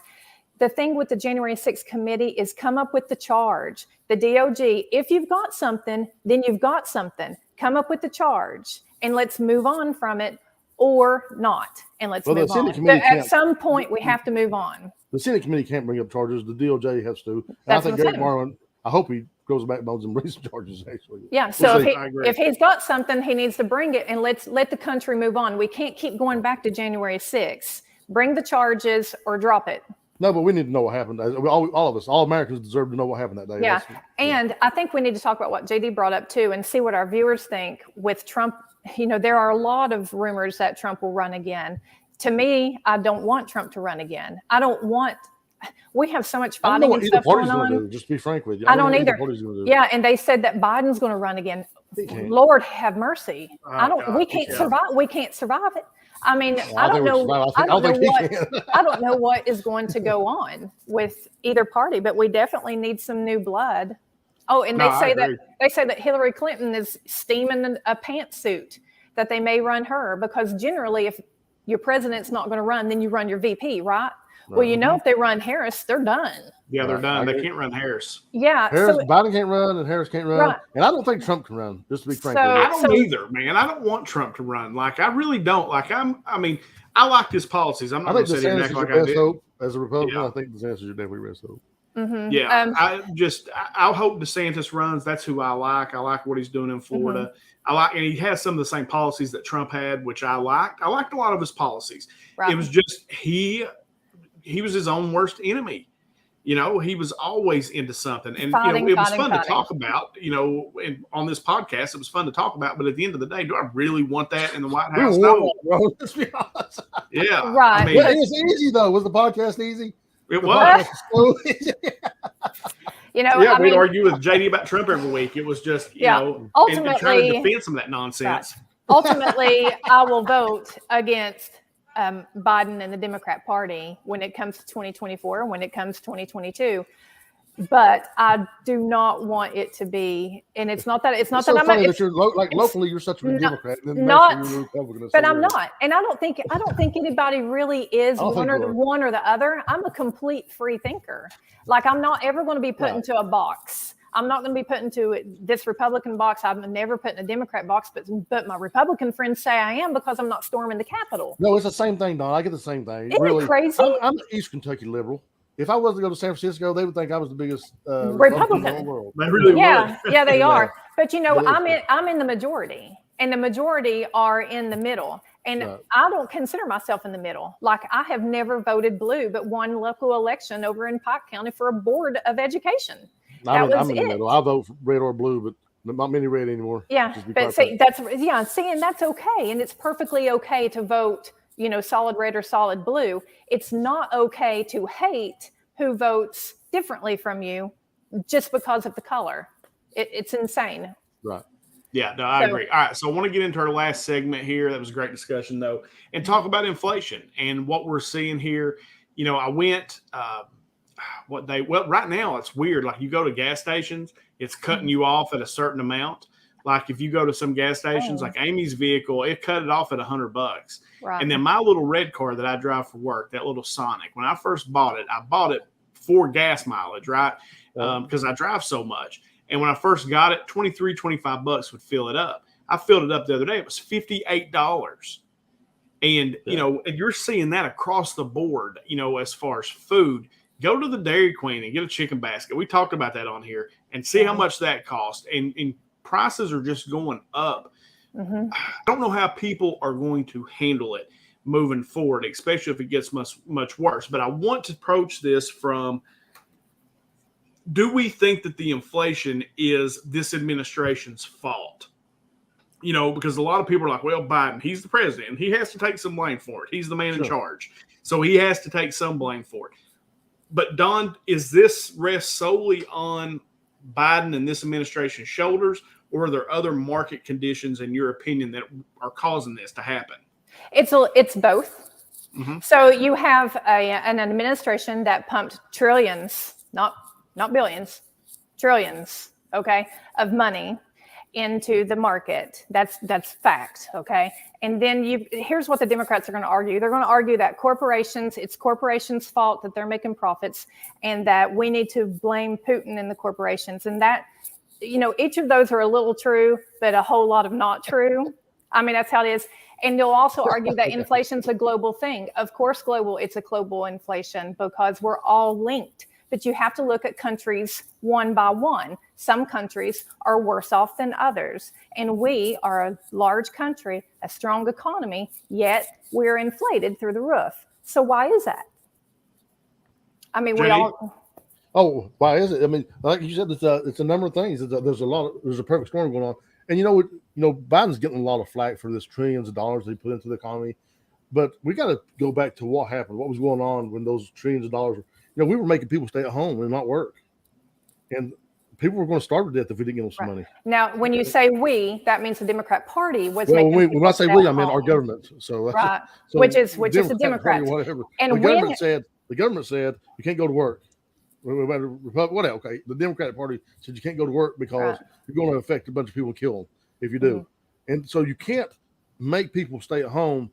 The thing with the January 6th committee is come up with the charge. The DOJ, if you've got something, then you've got something. Come up with the charge and let's move on from it or not. And let's move on. At some point, we have to move on. The Senate committee can't bring up charges. The DOJ has to. And I think Gary Marlin, I hope he goes back and brings some charges, actually. Yeah, so if he's got something, he needs to bring it, and let the country move on. We can't keep going back to January 6th. Bring the charges or drop it. No, but we need to know what happened. All of us, all Americans deserve to know what happened that day. Yeah, and I think we need to talk about what JD brought up too and see what our viewers think with Trump. There are a lot of rumors that Trump will run again. To me, I don't want Trump to run again. We have so much fighting and stuff going on. Just be frank with you. I don't either. Yeah, and they said that Biden's going to run again. Lord have mercy. We can't survive. We can't survive it. I mean, I don't know what is going to go on with either party, but we definitely need some new blood. Oh, and they say that Hillary Clinton is steaming a pantsuit, that they may run her, because generally if your president's not going to run, then you run your VP, right? Well, if they run Harris, they're done. Yeah, they're done. They can't run Harris. Yeah. Biden can't run and Harris can't run. Right. And I don't think Trump can run, just to be frank with you. I don't either, man. I don't want Trump to run. Like, I really don't. Like, I like his policies. I'm not going to say exactly like I did. Hope. As a Republican, I think DeSantis is your definitely best hope. Mm-hmm. Yeah. I'll hope DeSantis runs. That's who I like. I like what he's doing in Florida. And he has some of the same policies that Trump had, which I liked. I liked a lot of his policies. Right. It was just, he was his own worst enemy. He was always into something. And, it was fun to talk about, on this podcast, it was fun to talk about. But at the end of the day, do I really want that in the White House? No. Let's be honest. Yeah. Right. It was easy, though. Was the podcast easy? It was. We'd argue with JD about Trump every week. It was just, ultimately, and trying to defend some of that nonsense. Right. Ultimately, I will vote against Biden and the Democrat Party when it comes to 2024 and when it comes to 2022. But I do not want it to be, and it's not that locally you're such a Democrat, and then you're Republican. But I'm not, and I don't think anybody really is one or the other. I'm a complete free thinker. Like, I'm not ever going to be put into a box. I'm not going to be put into this Republican box. I'm never put in a Democrat box, but my Republican friends say I am because I'm not storming the Capitol. No, it's the same thing, Don. I get the same thing. Isn't it crazy? I'm an East Kentucky liberal. If I was to go to San Francisco, they would think I was the biggest Republican in the world. They really would. Yeah, they are. But I'm in the majority, and the majority are in the middle. And I don't consider myself in the middle. Like, I have never voted blue, but one local election over in Pike County for a board of education. I'm in the middle. I vote for red or blue, but not many red anymore. Yeah, but see, and that's okay, and it's perfectly okay to vote, solid red or solid blue. It's not okay to hate who votes differently from you just because of the color. It's insane. Right. Yeah, no, I agree. All right, so I want to get into our last segment here. That was a great discussion, though, and talk about inflation and what we're seeing here. I went right now it's weird. Like, you go to gas stations, it's cutting you off at a certain amount. Like, if you go to some gas stations, like Amy's vehicle, it cut it off at $100. Right. And then my little red car that I drive for work, that little Sonic, when I first bought it for gas mileage, right? Because I drive so much. And when I first got it, $25 would fill it up. I filled it up the other day. It was $58. And, and you're seeing that across the board, as far as food. Go to the Dairy Queen and get a chicken basket. We talked about that on here, and see how much that costs. And prices are just going up. Mm-hmm. I don't know how people are going to handle it moving forward, especially if it gets much, much worse. But I want to approach this from, do we think that the inflation is this administration's fault? Because a lot of people are like, well, Biden, he's the president. He has to take some blame for it. He's the man in charge. So he has to take some blame for it. But, Don, is this rest solely on Biden and this administration's shoulders, or are there other market conditions, in your opinion, that are causing this to happen? It's both. Mm-hmm. So you have an administration that pumped trillions, not billions, trillions, of money into the market. That's fact, okay? And then here's what the Democrats are going to argue. They're going to argue that it's corporations' fault that they're making profits, and that we need to blame Putin and the corporations. And that, each of those are a little true, but a whole lot of not true. I mean, that's how it is. And they'll also argue that inflation's a global thing. Of course, it's a global inflation because we're all linked. But you have to look at countries one by one. Some countries are worse off than others. And we are a large country, a strong economy, yet we're inflated through the roof. So why is that? I mean, Jenny? Oh, why is it? I mean, like you said, it's a number of things. There's a perfect storm going on. And Biden's getting a lot of flack for this trillions of dollars they put into the economy. But we got to go back to what happened, what was going on when those trillions of dollars we were making people stay at home and not work. And people were going to starve to death if we didn't give them some money. Now, when you say we, that means the Democrat Party was Well, making. when I say we, I mean our government. So, right, so which is the Democrats. Whatever. And the government said you can't go to work. Whatever. Okay, the Democratic Party said you can't go to work because you're going to affect a bunch of people and kill them if you do. And so you can't make people stay at home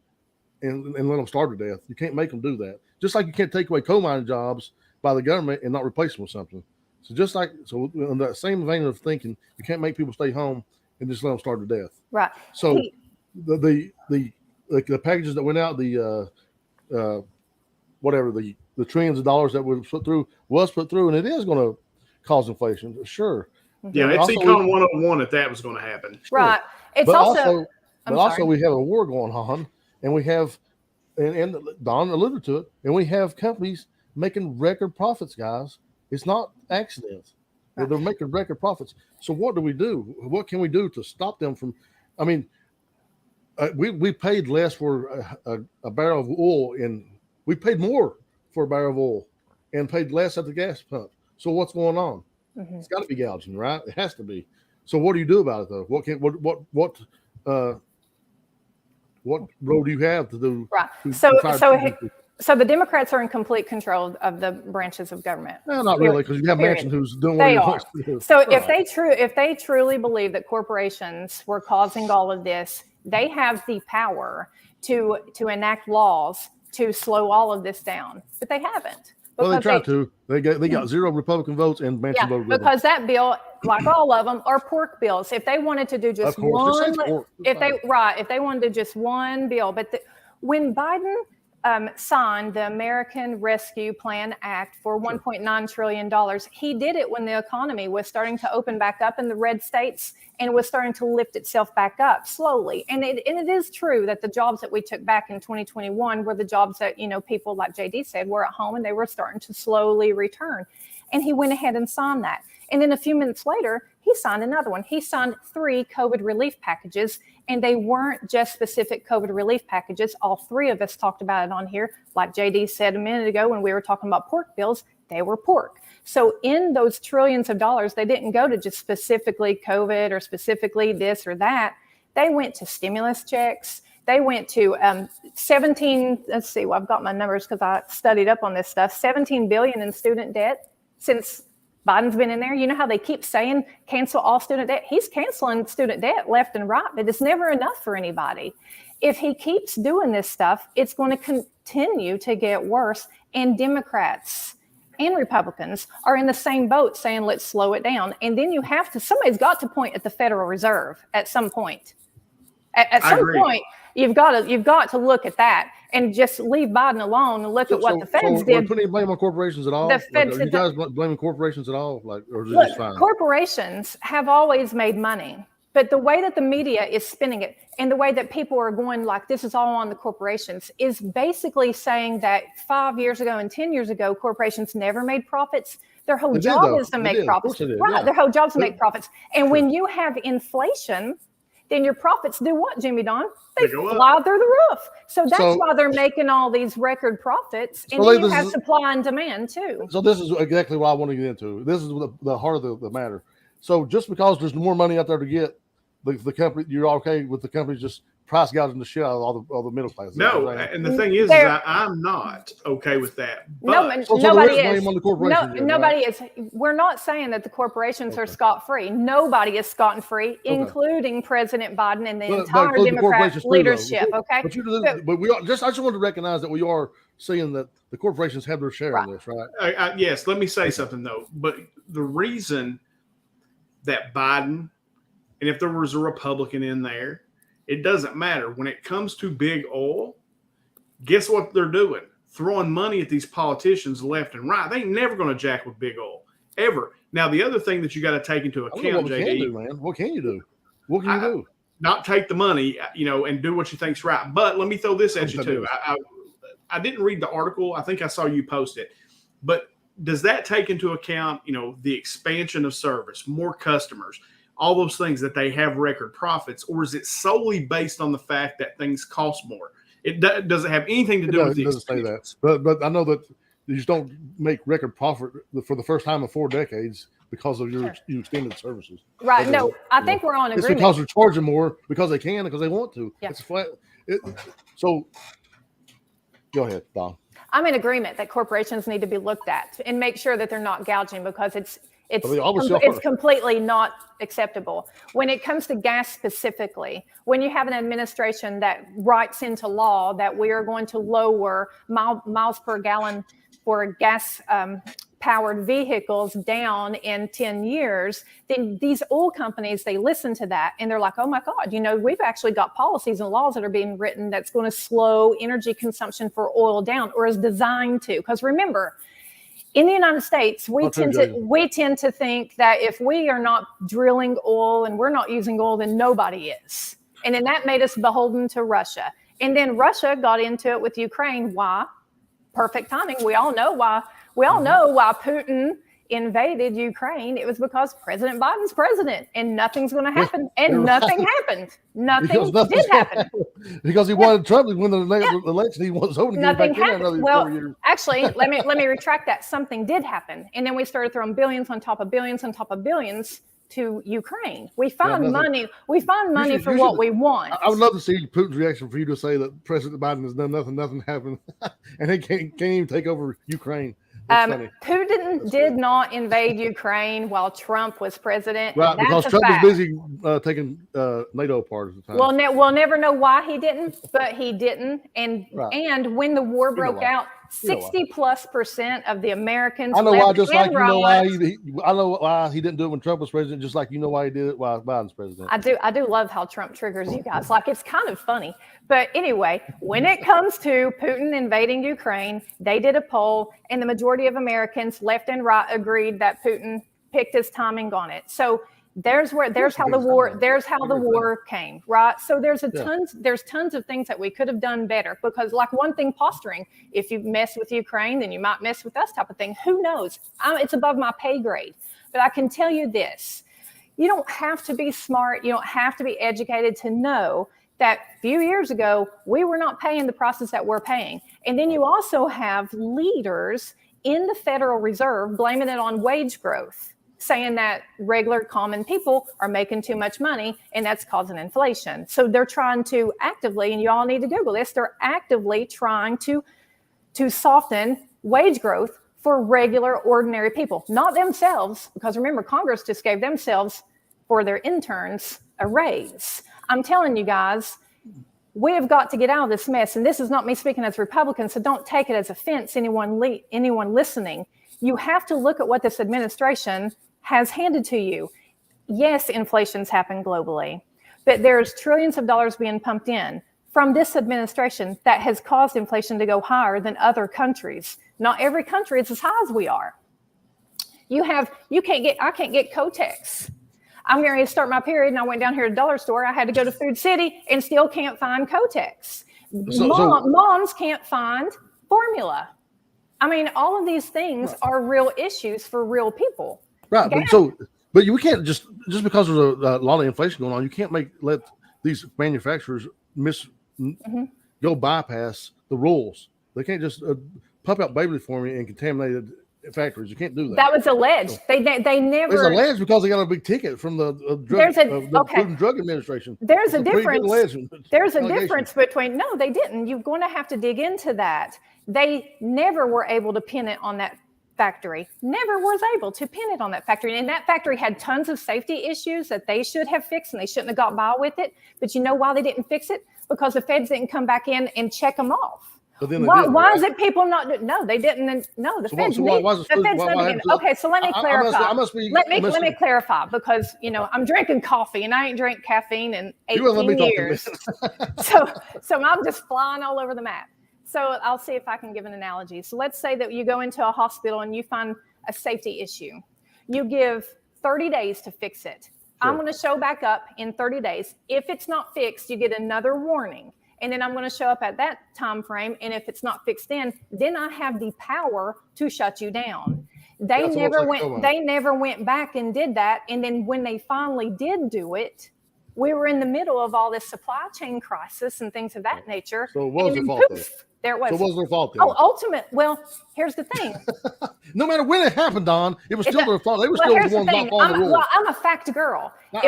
and let them starve to death. You can't make them do that. Just like you can't take away coal mining jobs by the government and not replace them with something. So in that same vein of thinking, you can't make people stay home and just let them starve to death. Right. So the packages that went out, the trillions of dollars that was put through, and it is going to cause inflation, sure. Yeah, it's Econ 101 if that was going to happen. Sure. Right. It's but also we have a war going on, and we have, and Don alluded to it, and we have companies making record profits, guys. It's not accidents. Right. They're making record profits. So what do we do? What can we do to stop them from? I mean, we paid less for a barrel of oil, and we paid more for a barrel of oil, and paid less at the gas pump. So what's going on? It's got to be gouging, right? It has to be. So what do you do about it, though? What road do you have to do? Right. So the Democrats are in complete control of the branches of government. No, not really, because you have Manchin who's doing what he wants to do. So if they truly believe that corporations were causing all of this, they have the power to enact laws to slow all of this down, but they haven't. Well, they tried to. They got 0 Republican votes and Manchin voted because that bill, like all of them, are pork bills. If they wanted to do just one, if they wanted to do just one bill, but when Biden signed the American Rescue Plan Act for $1.9 trillion. He did it when the economy was starting to open back up in the red states and was starting to lift itself back up slowly. And it is true that the jobs that we took back in 2021 were the jobs that, people like JD said were at home and they were starting to slowly return. And he went ahead and signed that. And then a few minutes later, he signed another one. He signed 3 COVID relief packages, and they weren't just specific COVID relief packages. All 3 of us talked about it on here. Like JD said a minute ago when we were talking about pork bills, they were pork. So in those trillions of dollars, they didn't go to just specifically COVID or specifically this or that. They went to stimulus checks. They went to 17, let's see, well, I've got my numbers because I studied up on this stuff, 17 billion in student debt since Biden's been in there. You know how they keep saying cancel all student debt? He's canceling student debt left and right, but it's never enough for anybody. If he keeps doing this stuff, it's going to continue to get worse. And Democrats and Republicans are in the same boat saying, let's slow it down. And then somebody's got to point at the Federal Reserve at some point. At some point, you've got to look at that and just leave Biden alone and look at what the feds did. Are you putting blame on corporations at all? Are you guys blaming corporations at all? Or is it just fine? Corporations have always made money, but the way that the media is spinning it and the way that people are going like this is all on the corporations is basically saying that 5 years ago and 10 years ago, corporations never made profits. Their whole job is to make profits. Right. Their whole job is to make profits. And when you have inflation, then your profits do what, Jimmy Don? They fly through the roof. So that's why they're making all these record profits. And then you have supply and demand too. So this is exactly what I want to get into. This is the heart of the matter. So just because there's more money out there to get, the company, you're okay with the companies just price gouging the shit out of all the middle class. No, and the thing is I'm not okay with that. But nobody is. Nobody is. We're not saying that the corporations are scot-free. Nobody is scot-free, including President Biden and the entire Democrat leadership. Okay, I just wanted to recognize that we are seeing that the corporations have their share in this, right? Yes. Let me say something though. But the reason that Biden, and if there was a Republican in there, it doesn't matter. When it comes to big oil, guess what they're doing? Throwing money at these politicians left and right. They ain't never going to jack with big oil, ever. Now, the other thing that you got to take into account, JD. What can you do? What can you do? Not take the money, and do what you think's right. But let me throw this at you, too. I didn't read the article. I think I saw you post it. But does that take into account, the expansion of service, more customers, all those things that they have record profits, or is it solely based on the fact that things cost more? It doesn't have anything to do with the expansion. Say that. But I know that you just don't make record profit for the first time in 4 decades because of your extended services. Right. No, I think we're on agreement. It's because they're charging more because they can, because they want to. Yeah. It's flat. So go ahead, Don. I'm in agreement that corporations need to be looked at and make sure that they're not gouging, because it's completely not acceptable. When it comes to gas specifically, when you have an administration that writes into law that we are going to lower miles per gallon for gas powered vehicles down in 10 years, then these oil companies, they listen to that and they're like, oh my God, we've actually got policies and laws that are being written that's going to slow energy consumption for oil down, or is designed to. Because remember, in the United States, we tend to think that if we are not drilling oil and we're not using oil, then nobody is. And then that made us beholden to Russia. And then Russia got into it with Ukraine. Why? Perfect timing. We all know why. We all know why Putin invaded Ukraine. It was because President Biden's president, and nothing's going to happen. And nothing happened. Nothing did happen. Because he wanted Trump to win the election. He was hoping to get back in another 4 years. Actually, let me retract that. Something did happen. And then we started throwing billions on top of billions on top of billions to Ukraine. We find money. We find money for what we want. I would love to see Putin's reaction for you to say that President Biden has done nothing. Nothing happened, and he can't even take over Ukraine. Putin did not invade Ukraine while Trump was president. Right, because Trump was busy taking NATO apart at the time. We'll never know why he didn't, but he didn't. And when the war broke out, 60+% of the Americans. I know why. Just like I know why he didn't do it when Trump was president. Just like why he did it while Biden's president. I do love how Trump triggers you guys. Like, it's kind of funny. But anyway, when it comes to Putin invading Ukraine, they did a poll, and the majority of Americans, left and right, agreed that Putin picked his timing on it. So there's how the war came, right? So there's tons of things that we could have done better, because like one thing, posturing, if you mess with Ukraine, then you might mess with us type of thing. Who knows? It's above my pay grade. But I can tell you this, you don't have to be smart. You don't have to be educated to know that a few years ago, we were not paying the prices that we're paying. And then you also have leaders in the Federal Reserve blaming it on wage growth, saying that regular common people are making too much money and that's causing inflation. So they're trying to actively, and you all need to Google this, they're actively trying to soften wage growth for regular, ordinary people, not themselves, because remember, Congress just gave themselves, for their interns, a raise. I'm telling you guys, we have got to get out of this mess. And this is not me speaking as Republicans, so don't take it as offense, anyone listening. You have to look at what this administration has handed to you. Yes, inflation's happened globally, but there's trillions of dollars being pumped in from this administration that has caused inflation to go higher than other countries. Not every country is as high as we are. I can't get Kotex. I'm going to start my period, and I went down here to the dollar store. I had to go to Food City and still can't find Kotex. Moms can't find formula. I mean, all of these things are real issues for real people. Right. But we can't just because there's a lot of inflation going on, you can't let these manufacturers go bypass the rules. They can't just pump out baby formula in contaminated factories. You can't do that. That was alleged. They never. It's alleged because they got a big ticket from the Food and Drug Administration. There's a difference. There's a difference between. No, they didn't. You're going to have to dig into that. They never were able to pin it on that factory. Never was able to pin it on that factory. And that factory had tons of safety issues that they should have fixed, and they shouldn't have got by with it. But you know why they didn't fix it? Because the feds didn't come back in and check them off. Why is it people not? No, they didn't. No, the feds. Okay, so let me clarify. Let me clarify, because I'm drinking coffee and I ain't drank caffeine in 18 years. so I'm just flying all over the map. So I'll see if I can give an analogy. So let's say that you go into a hospital and you find a safety issue. You give 30 days to fix it. Sure. I'm going to show back up in 30 days. If it's not fixed, you get another warning. And then I'm going to show up at that time frame. And if it's not fixed then I have the power to shut you down. They never went back and did that. And then when they finally did do it, we were in the middle of all this supply chain crisis and things of that nature. So it was their fault then. There it was. So it was their fault then. Oh, well, here's the thing. No matter when it happened, Don, it was still their fault. They were still the ones not following the rules. Well, I'm a fact girl. So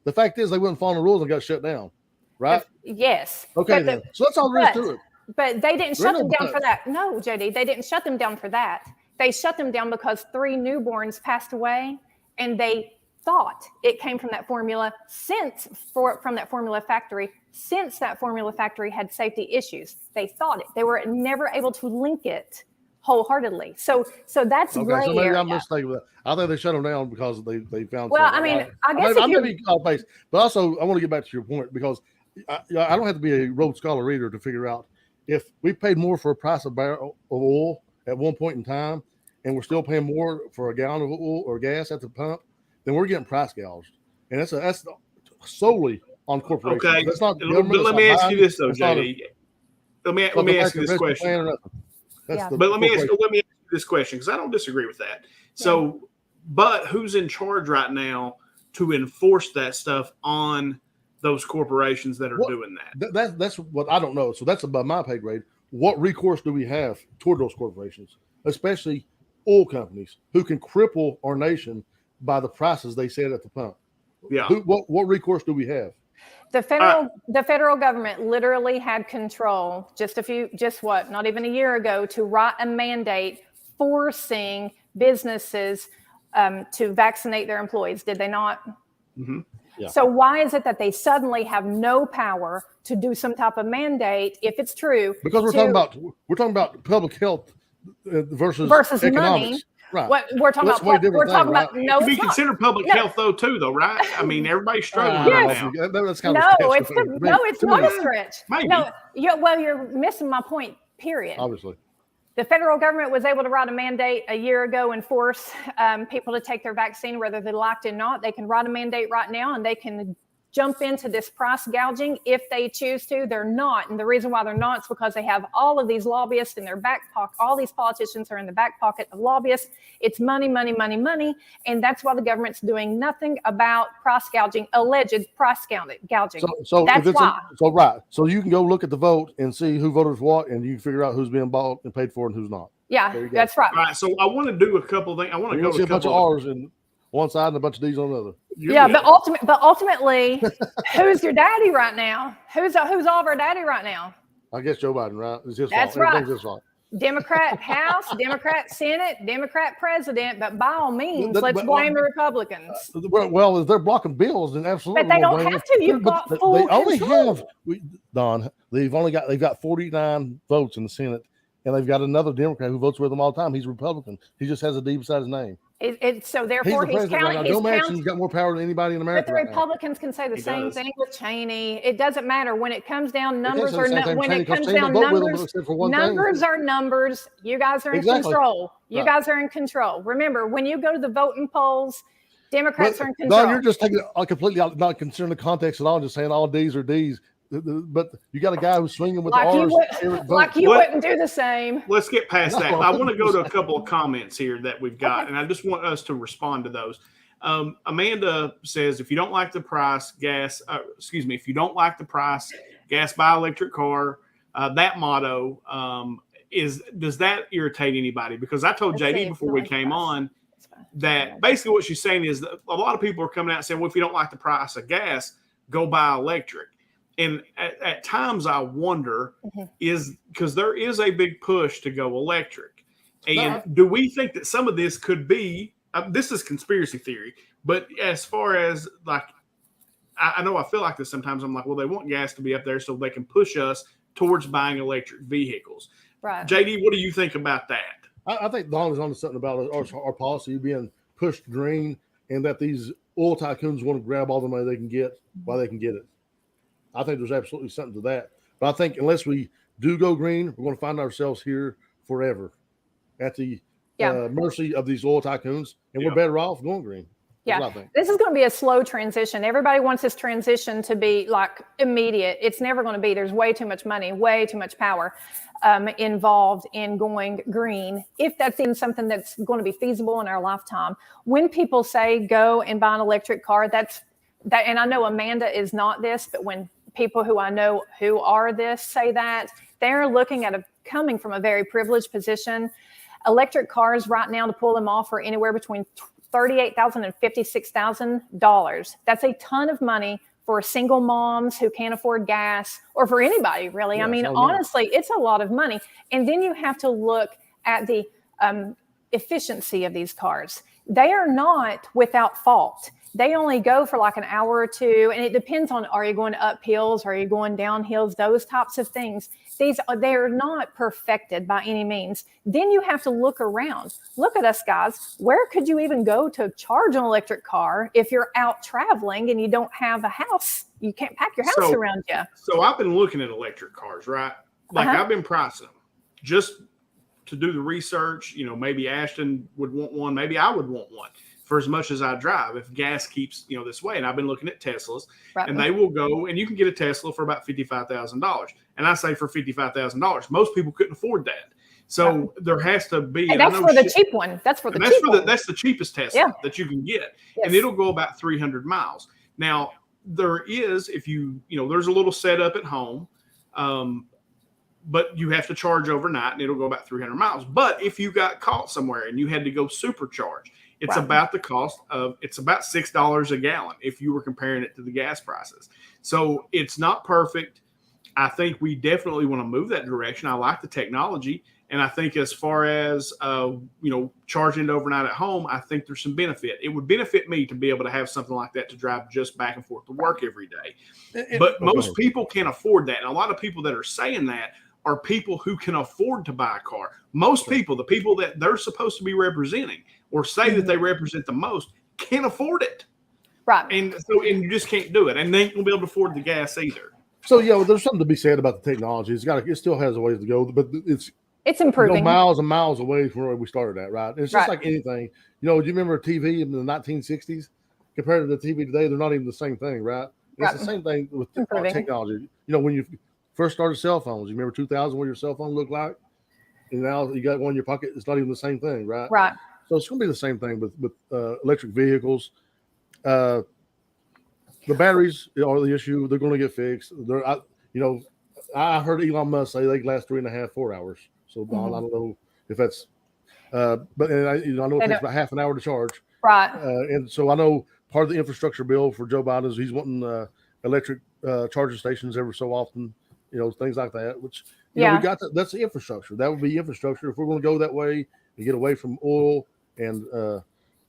the fact is they wouldn't follow the rules and got shut down, right? Yes. Okay, then. So that's all there is to it. But they didn't shut them down for that. No, JD, they didn't shut them down for that. They shut them down because 3 newborns passed away, and they thought it came from that formula from that formula factory. Since that formula factory had safety issues, they thought it. They were never able to link it wholeheartedly. So that's gray so maybe area. I'm mistaken with that. I think they shut them down because they found. Well, I mean, I guess I may be off base, but also I want to get back to your point because I don't have to be a Rhodes Scholar reader to figure out if we paid more for a price of barrel of oil at one point in time, and we're still paying more for a gallon of oil or gas at the pump, then we're getting price gouged, and that's solely on corporations. Okay, that's not. But let me ask you this though, JD. Let me ask you this question. But let me ask you this question because I don't disagree with that. So, but who's in charge right now to enforce that stuff on those corporations that are doing that? That's what I don't know. So that's above my pay grade. What recourse do we have toward those corporations, especially oil companies who can cripple our nation by the prices they set at the pump? Yeah. What recourse do we have? The federal government literally had control not even a year ago, to write a mandate forcing businesses to vaccinate their employees. Did they not? Mm-hmm. Yeah. So why is it that they suddenly have no power to do some type of mandate if it's true? Because we're talking about public health versus economics. Money. Right. What we're talking about. We're talking about. No, it could be considered public health though, right? I mean, everybody's struggling right now. That's kind of it's not a stretch. Maybe. No, you're missing my point. Period. Obviously, the federal government was able to write a mandate a year ago and force people to take their vaccine, whether they liked it or not. They can write a mandate right now, and they can jump into this price gouging if they choose to. They're not. And the reason why they're not is because they have all of these lobbyists in their back pocket. All these politicians are in the back pocket of lobbyists. It's money, money, money, money. And that's why the government's doing nothing about price gouging, alleged price gouging. So that's why. So you can go look at the vote and see who voted for what, and you can figure out who's being bought and paid for and who's not. Yeah, that's right. All right. So I want to do a couple of things. I want to go see a bunch of R's in one side and a bunch of D's on the other. But ultimately, who's your daddy right now? Who's all of our daddy right now? I guess Joe Biden, right? It's his That's fault. right. Everything's his fault. Democrat House, Democrat Senate, Democrat President, but by all means, let's blame the Republicans. Well, if they're blocking bills, then absolutely. But they don't have to. You've got full They only control. Don. They've got 49 votes in the Senate, and they've got another Democrat who votes with them all the time. He's Republican. He just has a D beside his name. So therefore, he's counting. Joe Manchin's got more power than anybody in America. But the Republicans can say the same thing with Cheney. It doesn't matter when it comes down. Numbers are numbers are numbers. You guys are in control. You guys are in control. Remember, when you go to the voting polls, Democrats are in control. Don, you're just taking it completely out, not considering the context at all. Just saying all D's are D's. But you got a guy who's swinging with the R's. You wouldn't do the same. Let's get past that. I want to go to a couple of comments here that we've got, and I just want us to respond to those. Amanda says, if you don't like the price, gas buy electric car. That motto does that irritate anybody? Because I told JD before we came on that basically what she's saying is that a lot of people are coming out and saying, well, if you don't like the price of gas, go buy electric. And at times I wonder is because there is a big push to go electric. And do we think that some of this could be, this is conspiracy theory, but as far as like, I know I feel like this sometimes. I'm like, well, they want gas to be up there so they can push us towards buying electric vehicles. Right. JD, what do you think about that? I think Don is on to something about our policy being pushed green and that these oil tycoons want to grab all the money they can get while they can get it. I think there's absolutely something to that. But I think unless we do go green, we're going to find ourselves here forever at the mercy of these oil tycoons, and we're better off going green. Yeah, this is going to be a slow transition. Everybody wants this transition to be like immediate. It's never going to be. There's way too much money, way too much power. involved in going green, if that's even something that's going to be feasible in our lifetime. When people say go and buy an electric car, that, and I know Amanda is not this, but when people who I know who are this say that, they're looking at coming from a very privileged position. Electric cars right now, to pull them off, are anywhere between $38,000 and $56,000. That's a ton of money for single moms who can't afford gas, or for anybody really. Yeah, I mean, honestly, it's a lot of money. And then you have to look at the efficiency of these cars. They are not without fault. They only go for like an hour or two, and it depends on, are you going up hills, are you going down hills, those types of things. They are not perfected by any means. Then you have to look around. Look at us, guys. Where could you even go to charge an electric car if you're out traveling and you don't have a house? You can't pack your house around you. So I've been looking at electric cars, right? Like I've been pricing them just to do the research. You know, maybe Ashton would want one. Maybe I would want one for as much as I drive if gas keeps, this way. And I've been looking at Teslas, and they will go, and you can get a Tesla for about $55,000. And I say for $55,000, most people couldn't afford that. So there has to be. And that's for the cheap one. That's for the cheap one. That's the cheapest Tesla that you can get. Yes. And it'll go about 300 miles. Now, there is, if you, there's a little setup at home, but you have to charge overnight, and it'll go about 300 miles. But if you got caught somewhere and you had to go supercharge, it's about the cost of, it's about $6 a gallon if you were comparing it to the gas prices. So it's not perfect. I think we definitely want to move that direction. I like the technology. And I think as far as, charging it overnight at home, I think there's some benefit. It would benefit me to be able to have something like that to drive just back and forth to work every day. But most people can't afford that. And a lot of people that are saying that are people who can afford to buy a car. Most people, the people that they're supposed to be representing or say that they represent the most, can't afford it. Right. And you just can't do it. And they ain't gonna be able to afford the gas either. So there's something to be said about the technology. It still has a ways to go, but it's improving. Miles and miles away from where we started at, right? It's just like anything. Do you remember TV in the 1960s compared to the TV today? They're not even the same thing, right? It's the same thing with technology. When you first started cell phones, you remember 2000 what your cell phone looked like? And now you got one in your pocket. It's not even the same thing, right? Right. So it's going to be the same thing with electric vehicles. The batteries are the issue. They're going to get fixed. I heard Elon Musk say they can last 3.5, 4 hours. So I don't know if that's, but I know it takes about half an hour to charge. Right. And so I know part of the infrastructure bill for Joe Biden is he's wanting electric charging stations every so often, things like that, which, we got that's the infrastructure. That would be infrastructure. If we're going to go that way and get away from oil and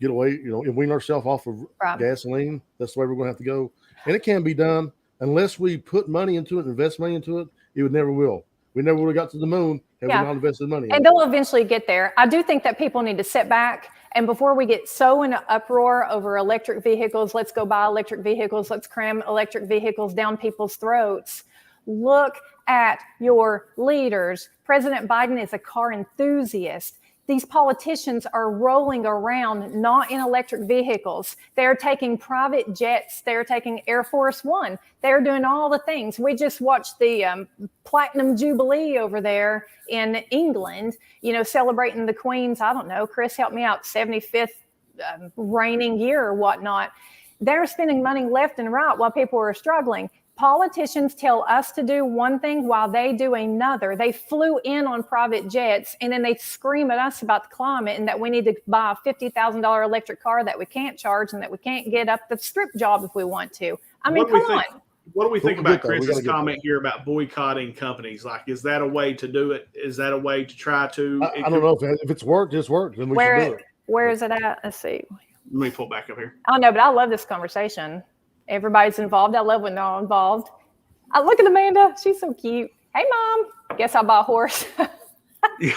get away, and wean ourselves off of gasoline, that's the way we're going to have to go. And it can be done unless we put money into it, invest money into it. It would never will. We never would have got to the moon had we not invested money in it. And they'll eventually get there. I do think that people need to sit back, and before we get so in an uproar over electric vehicles, let's go buy electric vehicles, let's cram electric vehicles down people's throats. Look at your leaders. President Biden is a car enthusiast. These politicians are rolling around not in electric vehicles. They're taking private jets. They're taking Air Force One. They're doing all the things. We just watched the Platinum Jubilee over there in England, celebrating the Queen's, I don't know, Chris, help me out, 75th reigning year or whatnot. They're spending money left and right while people are struggling. Politicians tell us to do one thing while they do another. They flew in on private jets, and then they scream at us about the climate and that we need to buy a $50,000 electric car that we can't charge and that we can't get up the strip job if we want to. I mean, come on. What do we think about Chris's comment here about boycotting companies? Like, is that a way to do it? Is that a way to try to? I don't know if it's worked, it's worked. Then we should do it. Where is it at? Let's see. Let me pull back up here. I know, but I love this conversation. Everybody's involved. I love when they're all involved. I look at Amanda. She's so cute. Hey, Mom. Guess I'll buy a horse. Yeah.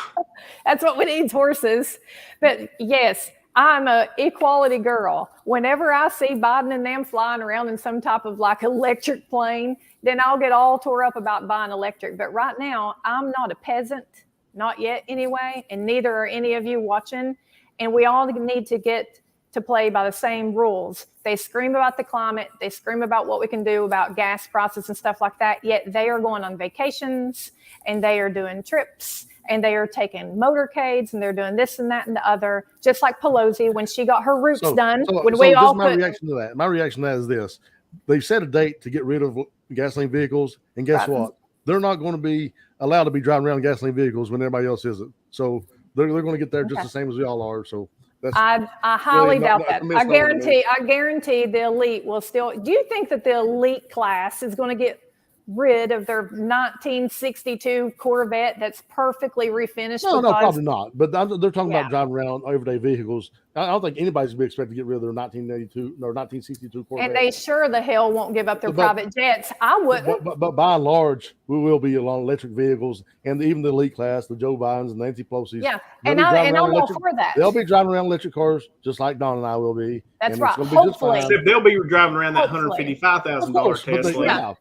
That's what we need, horses. But yes, I'm a equality girl. Whenever I see Biden and them flying around in some type of like electric plane, then I'll get all tore up about buying electric. But right now, I'm not a peasant, not yet anyway, and neither are any of you watching. And we all need to get to play by the same rules. They scream about the climate. They scream about what we can do about gas prices and stuff like that. Yet they are going on vacations and they are doing trips and they are taking motorcades and they're doing this and that and the other. Just like Pelosi when she got her roots done. When we all my reaction to that. My reaction to that is this: they've set a date to get rid of gasoline vehicles, and guess what? They're not going to be allowed to be driving around gasoline vehicles when everybody else isn't. So they're going to get there just the same as we all are. So that's I highly doubt that. I guarantee the elite will still. Do you think that the elite class is going to get rid of their 1962 Corvette that's perfectly refinished? No, probably not. But they're talking about driving around everyday vehicles. I don't think anybody's going to be expected to get rid of their 1982 or 1962 Corvette. And they sure the hell won't give up their private jets. I wouldn't. But by and large, we will be along electric vehicles, and even the elite class, the Joe Bidens and Nancy Pelosi's. Yeah, and I'm all for that. They'll be driving around electric cars just like Don and I will be. That's right. Hopefully. Except they'll be driving around that $155,000 Tesla. Yeah.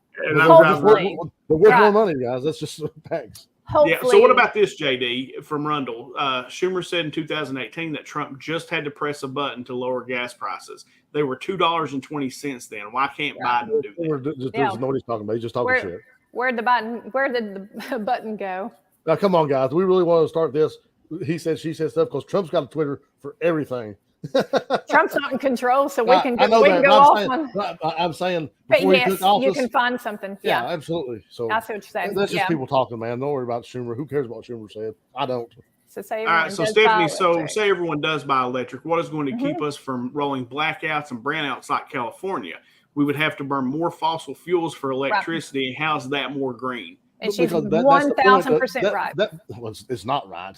Hopefully. They're worth more money, guys. That's just facts. Hopefully. Yeah. So what about this, JD from Rundle? Schumer said in 2018 that Trump just had to press a button to lower gas prices. They were $2.20 then. Why can't Biden do that? Just know what he's talking about. He's just talking shit. Where did the button go? Now, come on, guys. We really want to start this. He said, she said stuff because Trump's got a Twitter for everything. Trump's not in control, so we can go off. I'm saying before he took office, you can find something. Yeah, absolutely. So that's what you're saying. That's just people talking, man. Don't worry about Schumer. Who cares what Schumer said? I don't. So say all right, so Stephanie, say everyone does buy electric. What is going to keep us from rolling blackouts and brownouts like California? We would have to burn more fossil fuels for electricity. And how's that more green? And she's 1,000% right. It's not right.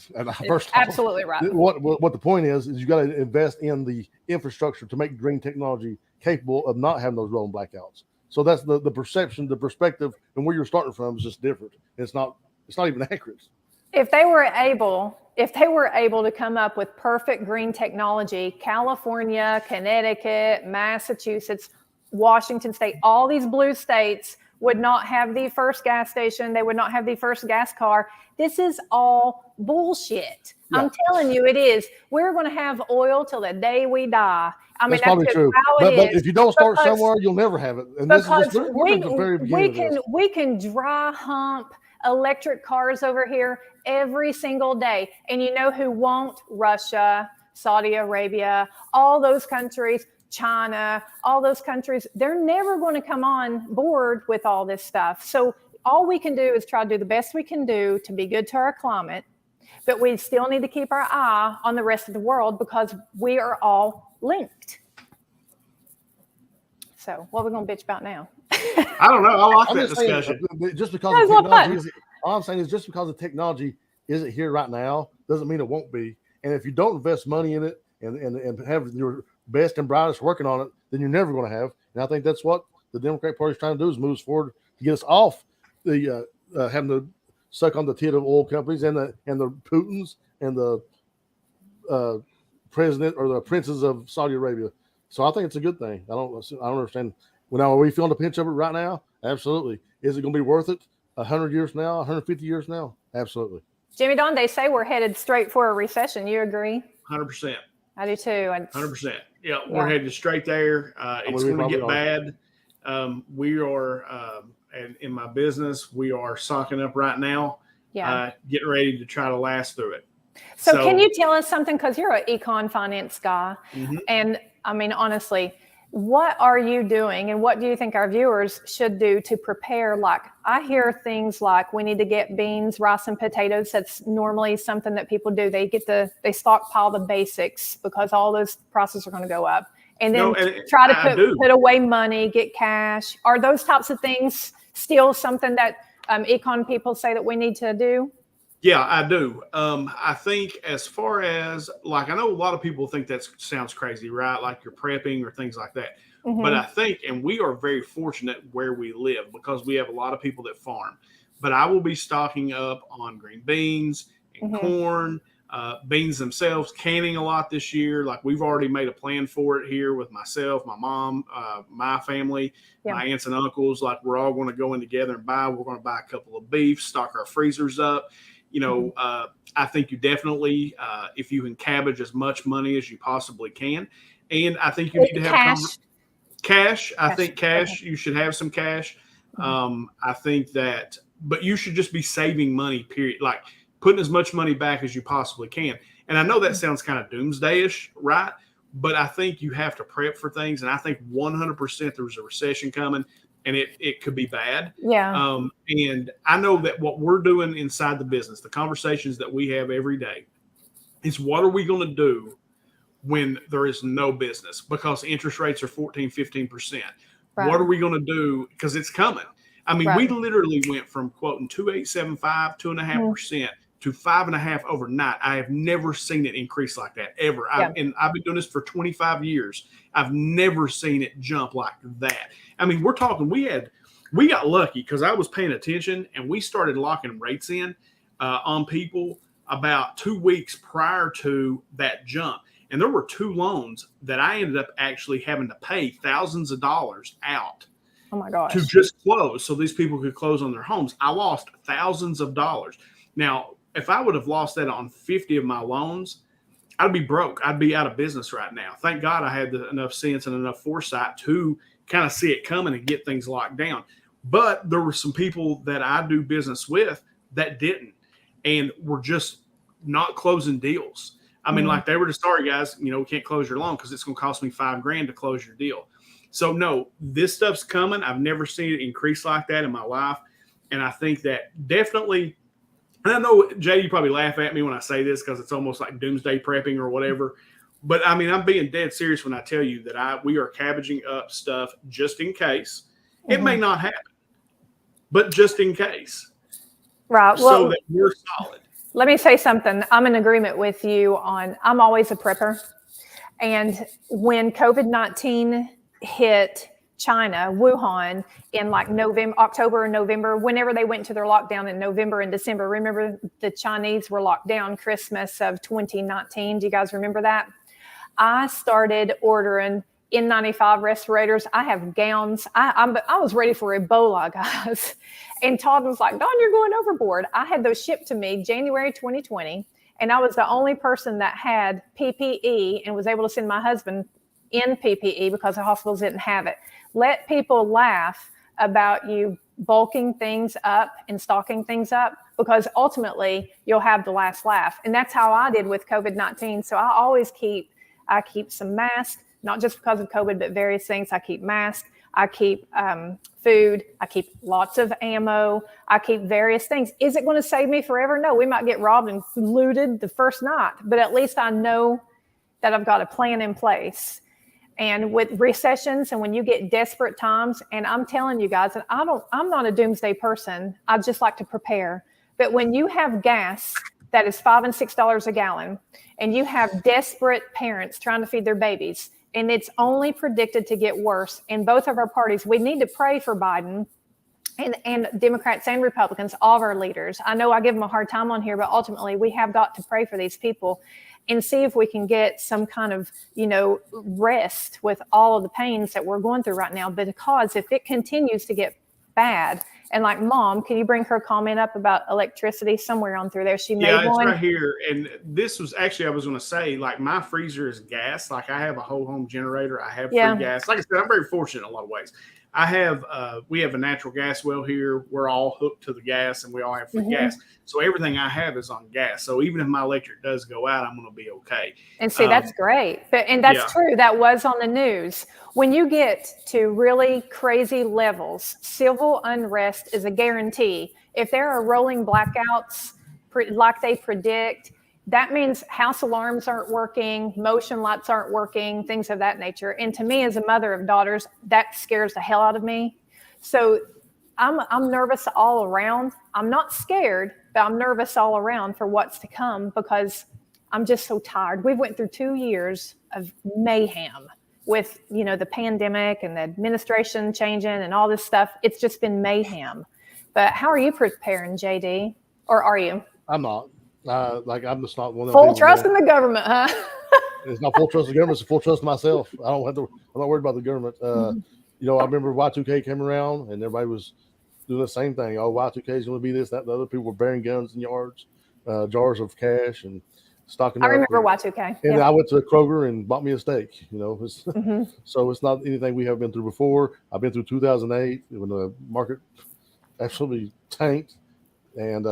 First absolutely right. What the point is you got to invest in the infrastructure to make green technology capable of not having those rolling blackouts. So that's the perception, the perspective, and where you're starting from is just different. It's not even accurate. If they were able to come up with perfect green technology, California, Connecticut, Massachusetts, Washington State, all these blue states would not have the first gas station. They would not have the first gas car. This is all bullshit. Yeah. I'm telling you, it is. We're going to have oil till the day we die. I mean, that's probably true. But if you don't start somewhere, you'll never have it. And because we can dry hump electric cars over here every single day. And you know who won't? Russia, Saudi Arabia, all those countries. China, all those countries, they're never going to come on board with all this stuff. So all we can do is try to do the best we can do to be good to our climate, but we still need to keep our eye on the rest of the world because we are all linked. So what are we going to bitch about now? I don't know. I like that discussion. Just because the technology all I'm saying is just because the technology isn't here right now doesn't mean it won't be. And if you don't invest money in it and have your best and brightest working on it, then you're never going to have. And I think that's what the Democrat Party is trying to do is move us forward to get us off the having to suck on the tit of oil companies and the Putins and the president or the princes of Saudi Arabia. So I think it's a good thing. I don't understand. Now, are we feeling the pinch of it right now? Absolutely. Is it going to be worth it 100 years from now, 150 years from now? Absolutely. Jimmy Don, they say we're headed straight for a recession. You agree? 100%. I do too. 100%. Yeah, we're headed straight there. It's going to get bad. We are, and in my business, we are socking up right now, getting ready to try to last through it. So can you tell us something? Because you're an econ finance guy. Mm-hmm. And I mean, honestly, what are you doing and what do you think our viewers should do to prepare? Like, I hear things like we need to get beans, rice, and potatoes. That's normally something that people do. They stockpile the basics because all those prices are going to go up. And then try to put away money, get cash. Are those types of things still something that econ people say that we need to do? Yeah, I do. I think as far as, like, I know a lot of people think that sounds crazy, right? Like you're prepping or things like that. Mm-hmm. But I think, and we are very fortunate where we live because we have a lot of people that farm. But I will be stocking up on green beans and corn, beans themselves, canning a lot this year. Like we've already made a plan for it here with myself, my mom, my family, my aunts and uncles. Like we're all going to go in together and buy. We're going to buy a couple of beef, stock our freezers up. I think you definitely, if you can cabbage as much money as you possibly can, and I think you need to have cash. I think cash. Okay. You should have some cash. I think that, but you should just be saving money. Period. Like putting as much money back as you possibly can. And I know that sounds kind of doomsday-ish, right? But I think you have to prep for things. And I think 100% there's a recession coming, and it could be bad. Yeah. And I know that what we're doing inside the business, the conversations that we have every day, is what are we going to do when there is no business because interest rates are 14, 15%. Right. What are we going to do? Because it's coming. I mean, we literally went from quoting 2.875, 2.5% to 5.5% overnight. I have never seen it increase like that ever. And I've been doing this for 25 years. I've never seen it jump like that. I mean, we're talking, we got lucky because I was paying attention and we started locking rates in on people about 2 weeks prior to that jump. And there were 2 loans that I ended up actually having to pay thousands of dollars out. Oh my gosh. To just close so these people could close on their homes. I lost thousands of dollars. Now, if I would have lost that on 50 of my loans, I'd be broke. I'd be out of business right now. Thank God I had enough sense and enough foresight to kind of see it coming and get things locked down. But there were some people that I do business with that didn't and were just not closing deals. I mean, like they were just, sorry guys, we can't close your loan because it's going to cost me $5,000 to close your deal. So no, this stuff's coming. I've never seen it increase like that in my life. And I think that definitely, and I know, Jay, you probably laugh at me when I say this because it's almost like doomsday prepping or whatever. But I mean, I'm being dead serious when I tell you that we are cabbaging up stuff just in case. It may not happen, but just in case. Right. Well, so that we're solid. Let me say something. I'm in agreement with you on, I'm always a prepper. And when COVID-19 hit China, Wuhan, in like October and November, whenever they went to their lockdown in November and December, remember the Chinese were locked down Christmas of 2019. Do you guys remember that? I started ordering N95 respirators. I have gowns. I was ready for Ebola, guys. And Todd was like, Dawn, you're going overboard. I had those shipped to me January 2020. And I was the only person that had PPE and was able to send my husband in PPE because the hospitals didn't have it. Let people laugh about you bulking things up and stocking things up because ultimately you'll have the last laugh. And that's how I did with COVID-19. So I keep some masks, not just because of COVID, but various things. I keep masks. I keep food. I keep lots of ammo. I keep various things. Is it going to save me forever? No, we might get robbed and looted the first night, but at least I know that I've got a plan in place. And with recessions and when you get desperate times, and I'm telling you guys that I'm not a doomsday person. I just like to prepare. But when you have gas that is $5 and $6 a gallon, and you have desperate parents trying to feed their babies, and it's only predicted to get worse in both of our parties, we need to pray for Biden and Democrats and Republicans, all of our leaders. I know I give them a hard time on here, but ultimately we have got to pray for these people and see if we can get some kind of, rest with all of the pains that we're going through right now. Because if it continues to get bad, and like Mom, can you bring her comment up about electricity somewhere on through there? She made one. Yeah, it's right here. And this was actually, I was going to say, like my freezer is gas. Like I have a whole home generator. I have free gas. Like I said, I'm very fortunate in a lot of ways. We have a natural gas well here. We're all hooked to the gas and we all have free gas. So everything I have is on gas. So even if my electric does go out, I'm going to be okay. And see, that's great. And that's true. That was on the news. When you get to really crazy levels, civil unrest is a guarantee. If there are rolling blackouts like they predict, that means house alarms aren't working, motion lights aren't working, things of that nature. And to me, as a mother of daughters, that scares the hell out of me. So I'm nervous all around. I'm not scared, but I'm nervous all around for what's to come because I'm just so tired. We went through 2 years of mayhem with, the pandemic and the administration changing and all this stuff. It's just been mayhem. But how are you preparing, JD? Or are you? I'm not. I'm just not one of full trust in the government, huh? It's not full trust in the government. It's full trust in myself. I'm not worried about the government. I remember Y2K came around and everybody was doing the same thing. Oh, Y2K is going to be this, that, the other. People were bearing guns in yards. jars of cash and stocking I up. remember Y2K. And I went to Kroger and bought me a steak. Mm-hmm. So it's not anything we have been through before. I've been through 2008 when the market absolutely tanked, and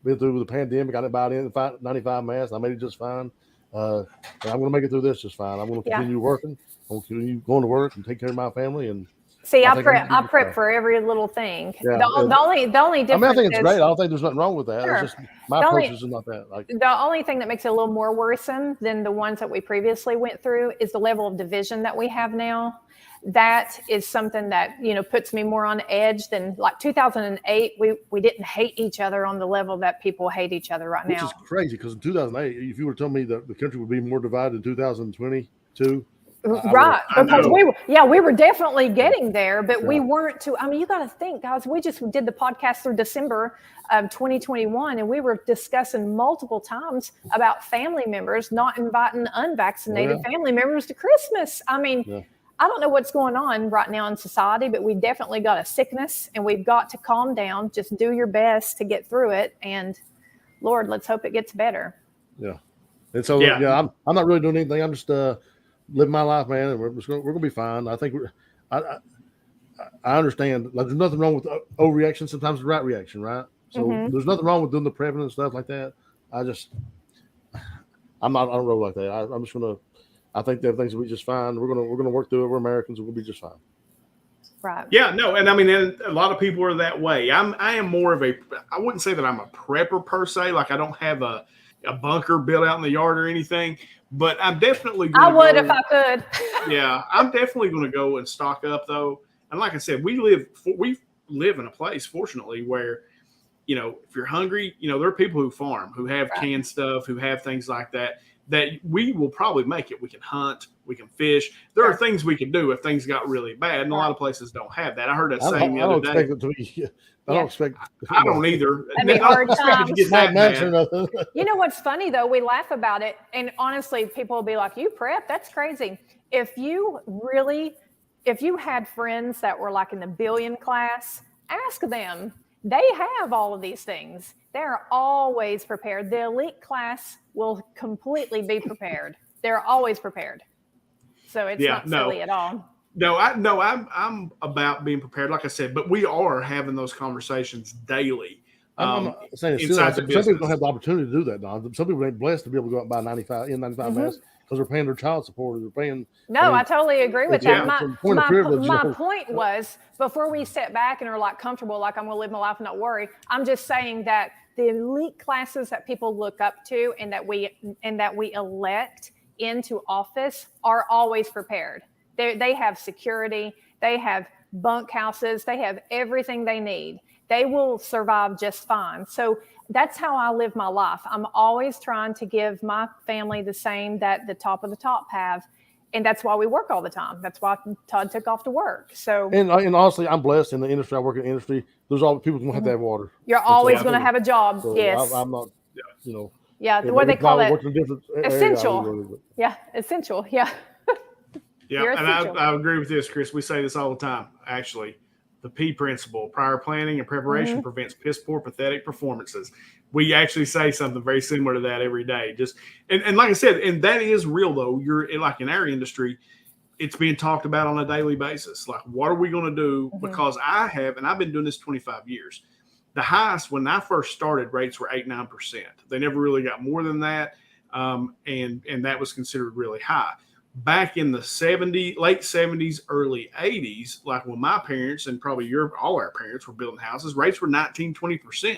been through the pandemic. I didn't buy in 95 masks. I made it just fine. And I'm going to make it through this just fine. I'm going to continue working. I'm going to continue going to work and take care of my family. And see, I prep for every little thing. Yeah, the only difference. I think it's great. I don't think there's nothing wrong with that. Sure. It's just my approach is not that. The only thing that makes it a little more worrisome than the ones that we previously went through is the level of division that we have now. That is something that, puts me more on edge than like 2008. We didn't hate each other on the level that people hate each other right now. Which is crazy, because in 2008, if you were telling me that the country would be more divided in 2022, right? Because we were definitely getting there, but we weren't too. I mean, you got to think, guys. We just did the podcast through December of 2021, and we were discussing multiple times about family members not inviting unvaccinated family members to Christmas. I mean. I don't know what's going on right now in society, but we definitely got a sickness, and we've got to calm down. Just do your best to get through it, and Lord, let's hope it gets better. Yeah, and so I'm not really doing anything. I'm just living my life, man, and we're gonna be fine. I think I understand. Like, there's nothing wrong with overreaction. Sometimes the right reaction, right? So there's nothing wrong with doing the prepping and stuff like that. I don't roll like that. I'm just gonna. I think that things will be just fine. We're gonna work through it. We're Americans. We'll be just fine. Right. Yeah. No. And I mean, and a lot of people are that way. I am more of I wouldn't say that I'm a prepper per se. Like, I don't have a bunker built out in the yard or anything. But I'm definitely. I would if I could. Yeah, I'm definitely going to go and stock up though. And like I said, we live in a place, fortunately, where, if you're hungry, there are people who farm, who have canned stuff, who have things like that we will probably make it. We can hunt, we can fish. There are things we can do if things got really bad, and a lot of places don't have that. I heard that saying the other day. I don't expect. I don't either. I mean, hard times. You know what's funny though? We laugh about it, and honestly, people will be like, "You prep? That's crazy." If you had friends that were like in the billion class, ask them. They have all of these things. They're always prepared. The elite class will completely be prepared. They're always prepared. So it's not silly at all. No, I'm about being prepared, like I said, but we are having those conversations daily. I'm not saying it's silly. Some people don't have the opportunity to do that, Don. Some people ain't blessed to be able to go out and buy 95 masks because they're paying their child support, or they're paying. I totally agree with that. My point point was, before we sit back and are like comfortable, like I'm going to live my life and not worry, I'm just saying that the elite classes that people look up to and that we elect into office are always prepared. They have security, they have bunk houses, they have everything they need. They will survive just fine. So that's how I live my life. I'm always trying to give my family the same that the top of the top have. And that's why we work all the time. That's why Todd took off to work. So and honestly, I'm blessed in the industry. I work in the industry. There's all people going to have to have water. You're always going to have a job. So yes. I'm not, what they call it. Essential. Essential. Yeah. Yeah. And I agree with this, Chris. We say this all the time, actually. The P principle, prior planning and preparation prevents piss poor, pathetic performances. We actually say something very similar to that every day. Just and like I said, and that is real though. You're like in our industry, it's being talked about on a daily basis. Like, what are we going to do? Because I've been doing this 25 years. The highest when I first started rates were 8-9%. They never really got more than that, and that was considered really high. Back in the late 70s, early 80s, like when my parents and probably all our parents were building houses, rates were 19-20%.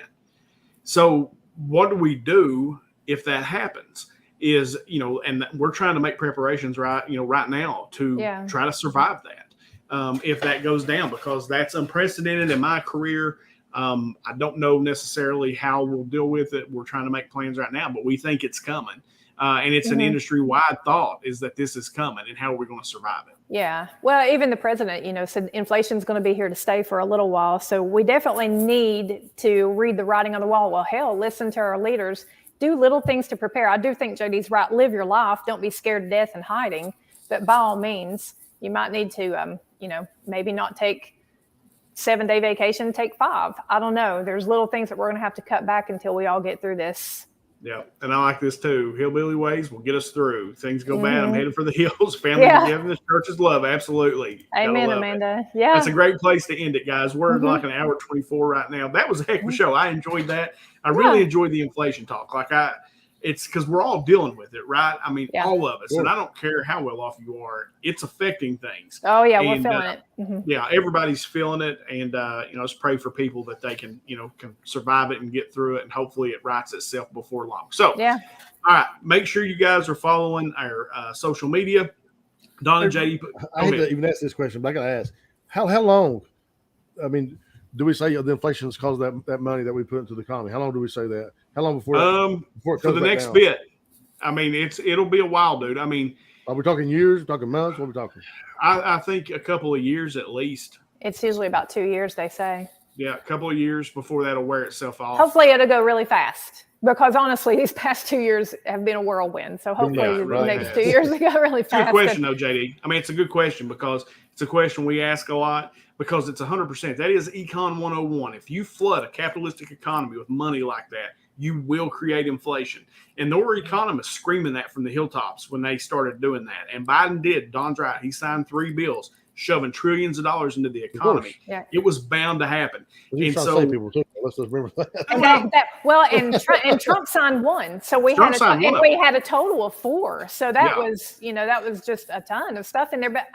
So what do we do if that happens? Is, and we're trying to make preparations right now to try to survive that. If that goes down, because that's unprecedented in my career. I don't know necessarily how we'll deal with it. We're trying to make plans right now, but we think it's coming. And it's an industry-wide thought is that this is coming, and how are we going to survive it? Yeah. Well, even the president, said inflation's going to be here to stay for a little while. So we definitely need to read the writing on the wall. Well, hell, listen to our leaders. Do little things to prepare. I do think JD's right. Live your life. Don't be scared to death and hiding. But by all means, you might need to, maybe not take 7-day vacation, take 5. I don't know. There's little things that we're going to have to cut back until we all get through this. Yeah, and I like this too. Hillbilly ways will get us through. Things go bad, I'm heading for the hills. Family forgiveness, churches love. Absolutely. Amen, Amanda. Yeah. That's a great place to end it, guys. We're like an hour 24 right now. That was a heck of a show. I enjoyed that. I really enjoyed the inflation talk. It's because we're all dealing with it, right? I mean, all of us. And I don't care how well off you are. It's affecting things. Oh, yeah, we're feeling it. Yeah, everybody's feeling it. And, let's pray for people that they can survive it and get through it. And hopefully it rights itself before long. So, all right, make sure you guys are following our social media. Don and JD. I hate to even ask this question, but I got to ask, how long, I mean, do we say the inflation has caused that money that we put into the economy? How long do we say that? How long before it for the next down? bit? I mean, it'll be a while, dude. I mean, are we talking years? We're talking months? What are we talking? I think a couple of years at least. It's usually about 2 years, they say. Yeah, a couple of years before that'll wear itself off. Hopefully it'll go really fast because honestly, these past 2 years have been a whirlwind. So hopefully the next 2 years will go really fast. It's a good question though, JD. I mean, it's a good question because it's a question we ask a lot because it's 100%. That is Econ 101. If you flood a capitalistic economy with money like that, you will create inflation. And there were economists screaming that from the hilltops when they started doing that. And Biden did. Don's right. He signed 3 bills shoving trillions of dollars into the economy. Yeah. It was bound to happen. And so people too. Let's just remember that. And Trump signed 1. So we had a total of 4. So that was, that was just a ton of stuff in there. But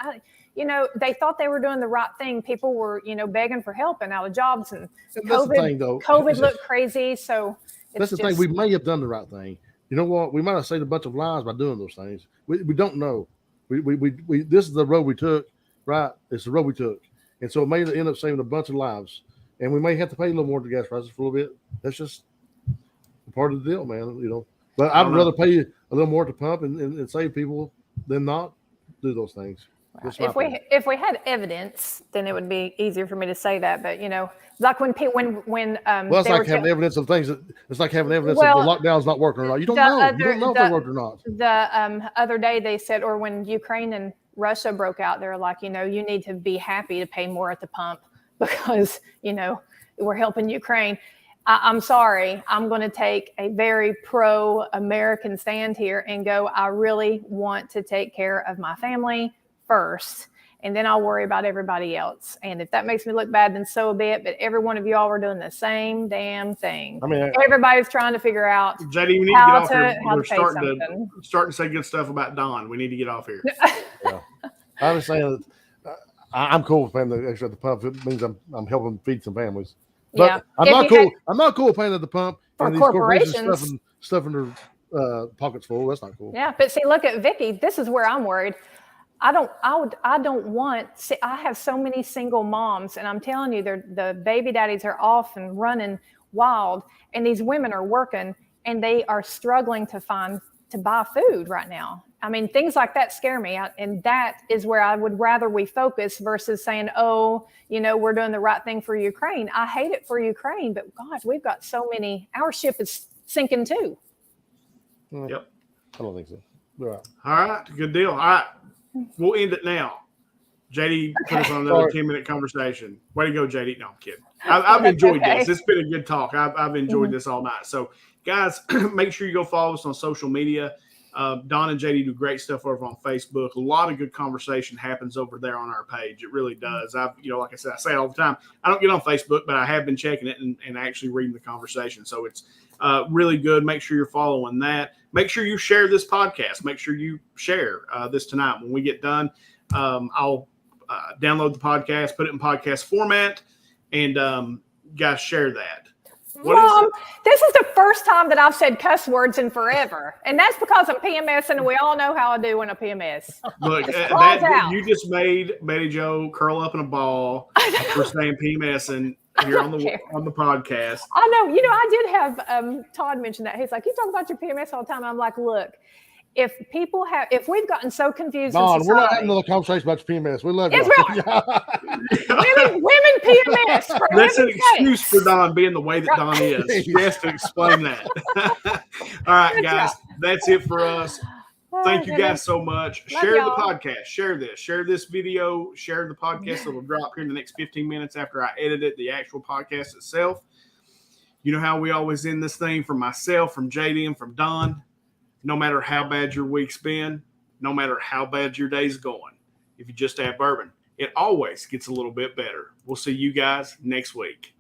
they thought they were doing the right thing. People were, begging for help and out of jobs, and COVID looked crazy. So that's the thing. We may have done the right thing. You know what? We might have saved a bunch of lives by doing those things. We don't know. We this is the road we took, right? It's the road we took, and so it may end up saving a bunch of lives. And we may have to pay a little more to gas prices for a little bit. That's just part of the deal, man. But I'd rather pay a little more to pump and save people than not do those things. If we had evidence, then it would be easier for me to say that. But like when it's like having evidence of things. It's like having evidence of the lockdown's not working or not. You don't know. You don't know if they worked or not. The other day they said, or when Ukraine and Russia broke out, they're like, you need to be happy to pay more at the pump because we're helping Ukraine. I'm sorry. I'm going to take a very pro-American stand here and go, I really want to take care of my family first, and then I'll worry about everybody else. And if that makes me look bad, then so be it. But every one of you all were doing the same damn thing. I mean, everybody's trying to figure out JD, we need to get off here. We're starting to say good stuff about Don. We need to get off here. I understand. I'm cool with paying the extra at the pump. It means I'm helping feed some families. But I'm not cool with paying at the pump for and these corporations stuffing their pockets full. That's not cool. Yeah, but see, look at Vicky. This is where I'm worried. I have so many single moms, and I'm telling you, the baby daddies are off and running wild, and these women are working, and they are struggling to buy food right now. I mean, things like that scare me, and that is where I would rather we focus versus saying, we're doing the right thing for Ukraine. I hate it for Ukraine, but gosh, we've got so many. Our ship is sinking too. Yep. I don't think so. All right. Good deal. All right. We'll end it now. JD put us on another 10-minute conversation. Way to go, JD. No, I'm kidding. I've enjoyed this. It's been a good talk. I've enjoyed this all night. So, guys, make sure you go follow us on social media. Don and JD do great stuff over on Facebook. A lot of good conversation happens over there on our page. It really does. Like I said, I say it all the time. I don't get on Facebook, but I have been checking it and actually reading the conversation. So it's really good. Make sure you're following that. Make sure you share this podcast. Make sure you share this tonight. When we get done, I'll download the podcast, put it in podcast format, and guys, share that. Mom, this is the first time that I've said cuss words in forever. And that's because I'm PMSing, and we all know how I do when I PMS. Look, you just made Betty Jo curl up in a ball for saying PMSing here on the podcast. I know. I did have Todd mention that. He's like, you talk about your PMS all the time. I'm like, look, if we've gotten so confused in society. We're not having another conversation about your PMS. We love you. women PMS. That's an excuse for Don being the way that Don is. She has to explain that. All right, guys. That's it for us. Thank you guys so much. Love Share y'all. the podcast. Share this video. Share the podcast. It'll drop here in the next 15 minutes after I edit it, the actual podcast itself. You know how we always end this thing, from myself, from JD, and from Don. No matter how bad your week's been, no matter how bad your day's going, if you just add bourbon, it always gets a little bit better. We'll see you guys next week.